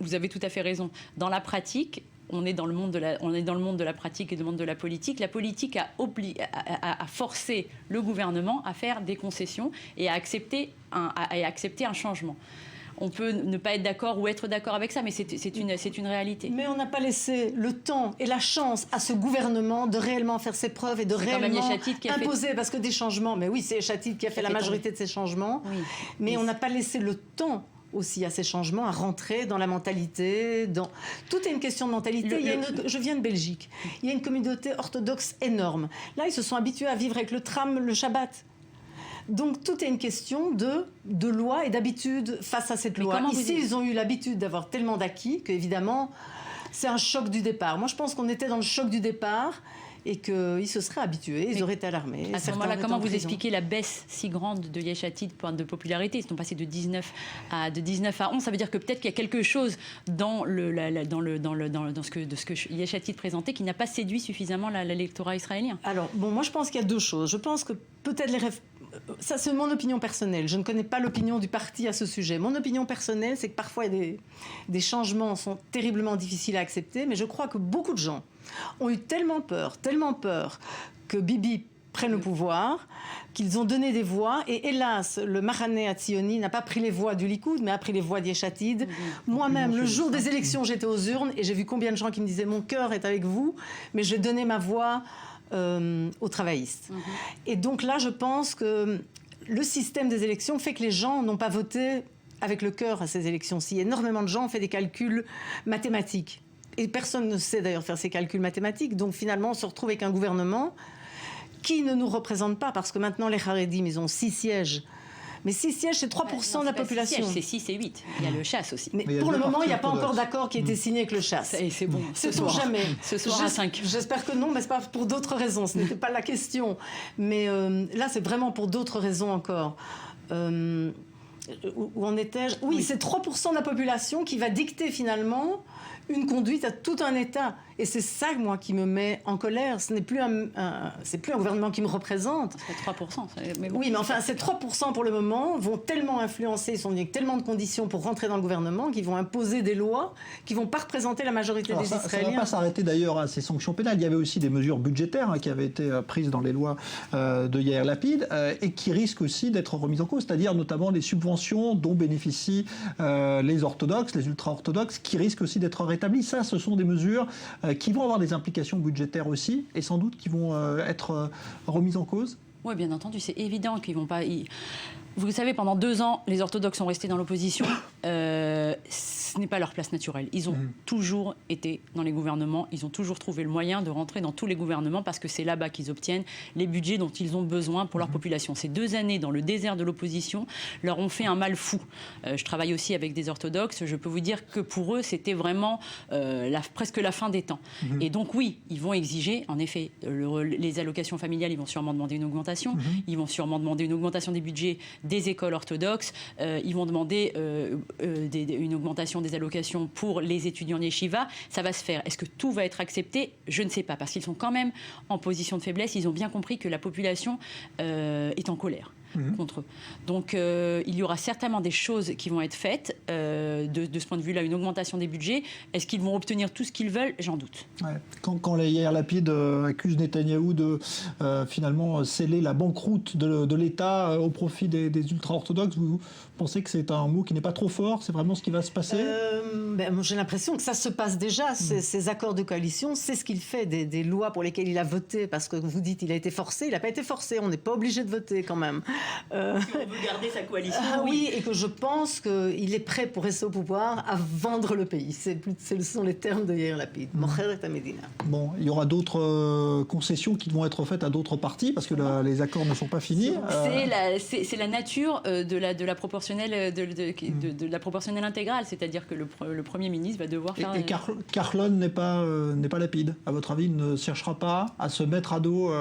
vous avez tout à fait raison. Dans la pratique, on est dans le monde de la pratique et du monde de la politique. La politique a forcé le gouvernement à faire des concessions et à accepter un changement. On peut ne pas être d'accord ou être d'accord avec ça, mais c'est une réalité. Mais on n'a pas laissé le temps et la chance à ce gouvernement de réellement faire ses preuves et de réellement imposer, parce que des changements, mais oui, c'est Yeshatid qui a fait la majorité de ces changements, mais on n'a pas laissé le temps aussi à ces changements, à rentrer dans la mentalité. Tout est une question de mentalité. Je viens de Belgique. Il y a une communauté orthodoxe énorme. Là, ils se sont habitués à vivre avec le tram le Shabbat. Donc, tout est une question de loi et d'habitude face à cette loi. Ici, ils ont eu l'habitude d'avoir tellement d'acquis qu'évidemment, c'est un choc du départ. Moi, je pense qu'on était dans le choc du départ et qu'ils se seraient habitués, ils auraient été à l'armée. À ce moment-là, comment vous expliquez la baisse si grande de Yeshatid de popularité ? Ils sont passés de 19 à 11. Ça veut dire que peut-être qu'il y a quelque chose dans ce que Yeshatid présentait qui n'a pas séduit suffisamment l'électorat israélien. Alors, moi, je pense qu'il y a deux choses. Je pense que peut-être ça, c'est mon opinion personnelle. Je ne connais pas l'opinion du parti à ce sujet. Mon opinion personnelle, c'est que parfois, des changements sont terriblement difficiles à accepter, mais je crois que beaucoup de gens ont eu tellement peur que Bibi prenne le pouvoir, qu'ils ont donné des voix, et hélas, le Mahané Hatzioni n'a pas pris les voix du Likoud, mais a pris les voix d'Yeshatid. Moi-même, le jour des élections, j'étais aux urnes, et j'ai vu combien de gens qui me disaient « Mon cœur est avec vous, mais j'ai donné ma voix aux travaillistes. Et donc là, je pense que le système des élections fait que les gens n'ont pas voté avec le cœur à ces élections-ci. Énormément de gens ont fait des calculs mathématiques. Et personne ne sait d'ailleurs faire ces calculs mathématiques. Donc finalement, on se retrouve avec un gouvernement qui ne nous représente pas, parce que maintenant, les Haredim, ils ont 6 sièges. Mais 6 sièges, c'est 3% de la population. C'est 6 et 8. Il y a le chasse aussi. Mais pour le moment, il n'y a pas encore d'accord qui a été signé avec le chasse. C'est bon. C'est pour jamais. Ce soir à 5. J'espère que non, mais ce n'est pas pour d'autres raisons. Ce n'était pas la question. Mais là, c'est vraiment pour d'autres raisons encore. Où en étais-je ? Oui, c'est 3% de la population qui va dicter finalement une conduite à tout un État. Et c'est ça, moi, qui me met en colère. Ce n'est plus c'est plus un gouvernement qui me représente. C'est 3%. Mais bon, oui, mais enfin, ces 3% pour le moment vont tellement influencer, ils sont avec tellement de conditions pour rentrer dans le gouvernement qu'ils vont imposer des lois qui ne vont pas représenter la majorité des Israéliens. Ça ne va pas s'arrêter d'ailleurs à ces sanctions pénales. Il y avait aussi des mesures budgétaires qui avaient été prises dans les lois de Yair Lapid et qui risquent aussi d'être remises en cause, c'est-à-dire notamment les subventions dont bénéficient les orthodoxes, les ultra-orthodoxes, qui risquent aussi d'être rétablies. Ça, ce sont des mesures qui vont avoir des implications budgétaires aussi, et sans doute qui vont être remises en cause. Oui, bien entendu, c'est évident qu'ils ne vont pas... Vous savez, pendant 2 ans, les orthodoxes sont restés dans l'opposition. Ce ce n'est pas leur place naturelle. Ils ont toujours été dans les gouvernements, ils ont toujours trouvé le moyen de rentrer dans tous les gouvernements parce que c'est là-bas qu'ils obtiennent les budgets dont ils ont besoin pour leur population. Ces 2 années dans le désert de l'opposition leur ont fait un mal fou. Je travaille aussi avec des orthodoxes, je peux vous dire que pour eux, c'était vraiment presque la fin des temps. Et donc oui, ils vont exiger, en effet, les allocations familiales, ils vont sûrement demander une augmentation, ils vont sûrement demander une augmentation des budgets des écoles orthodoxes, ils vont demander une augmentation des allocations pour les étudiants yeshiva. Ça va se faire. Est-ce que tout va être accepté? Je ne sais pas, parce qu'ils sont quand même en position de faiblesse. Ils ont bien compris que la population est en colère contre eux. Donc il y aura certainement des choses qui vont être faites de ce point de vue-là, une augmentation des budgets. Est-ce qu'ils vont obtenir tout ce qu'ils veulent? J'en doute. Ouais. Quand les Yair Lapid accusent Netanyahou de finalement sceller la banqueroute de l'État au profit des ultra-orthodoxes, vous pensez que c'est un mot qui n'est pas trop fort? C'est vraiment ce qui va se passer? J'ai l'impression que ça se passe déjà. Ces accords de coalition, c'est ce qu'il fait des lois pour lesquelles il a voté, parce que vous dites il a été forcé. Il n'a pas été forcé. On n'est pas obligé de voter quand même. Si on veut garder sa coalition, oui, et que je pense qu'il est prêt, pour rester au pouvoir, à vendre le pays. Ce sont les termes de Yair Lapid. Mocher et Medina. Bon, il y aura d'autres concessions qui vont être faites à d'autres partis, parce que les accords ne sont pas finis. C'est la nature de la proportionnelle de la proportionnelle intégrale, c'est-à-dire que le Premier ministre va devoir faire... Et Carlon n'est pas Lapid. À votre avis, il ne cherchera pas à se mettre à dos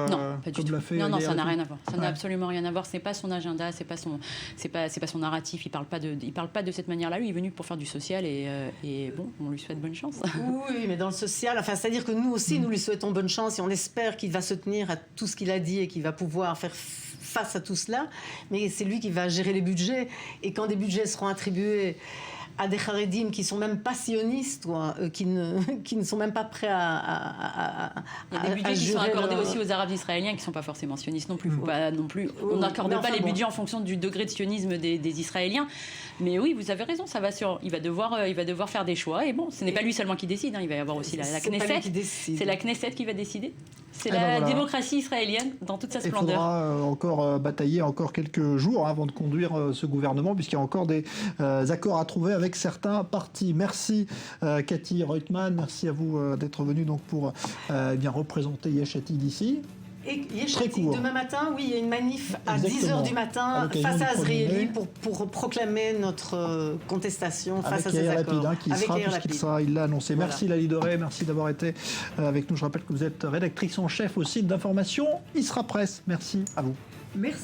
comme l'a fait... Non, ça n'a rien à voir. Ça n'a absolument rien à voir. C'est pas son agenda, c'est pas son narratif. Il parle pas de cette manière-là. Lui, il est venu pour faire du social et bon, on lui souhaite bonne chance. Oui, mais dans le social, c'est-à-dire que nous aussi, nous lui souhaitons bonne chance et on espère qu'il va se tenir à tout ce qu'il a dit et qu'il va pouvoir faire face à tout cela. Mais c'est lui qui va gérer les budgets, et quand des budgets seront attribués à des Haredim qui sont même pas sionistes, qui ne sont même pas prêts à il y a des budgets qui sont accordés aussi aux Arabes israéliens qui ne sont pas forcément sionistes non plus. On n'accorde pas les budgets en fonction du degré de sionisme des Israéliens. Mais oui, vous avez raison, il va devoir faire des choix. Et bon, ce n'est pas lui seulement qui décide, il va y avoir aussi la Knesset. C'est la Knesset qui va décider. C'est la démocratie israélienne dans toute sa splendeur. Il faudra encore batailler encore quelques jours avant de conduire ce gouvernement, puisqu'il y a encore des accords à trouver avec certains partis. Merci Cathy Reutemann, merci à vous d'être venu donc pour représenter Yesh Atid ici. Et Yesh Atid, demain matin, oui, il y a une manif à 10h du matin face à Azrieli pour proclamer notre contestation face à ces accords. Il l'a annoncé. Voilà. Merci Lali Doré, merci d'avoir été avec nous. Je rappelle que vous êtes rédactrice en chef au site d'information Isra Presse. Merci à vous. Merci.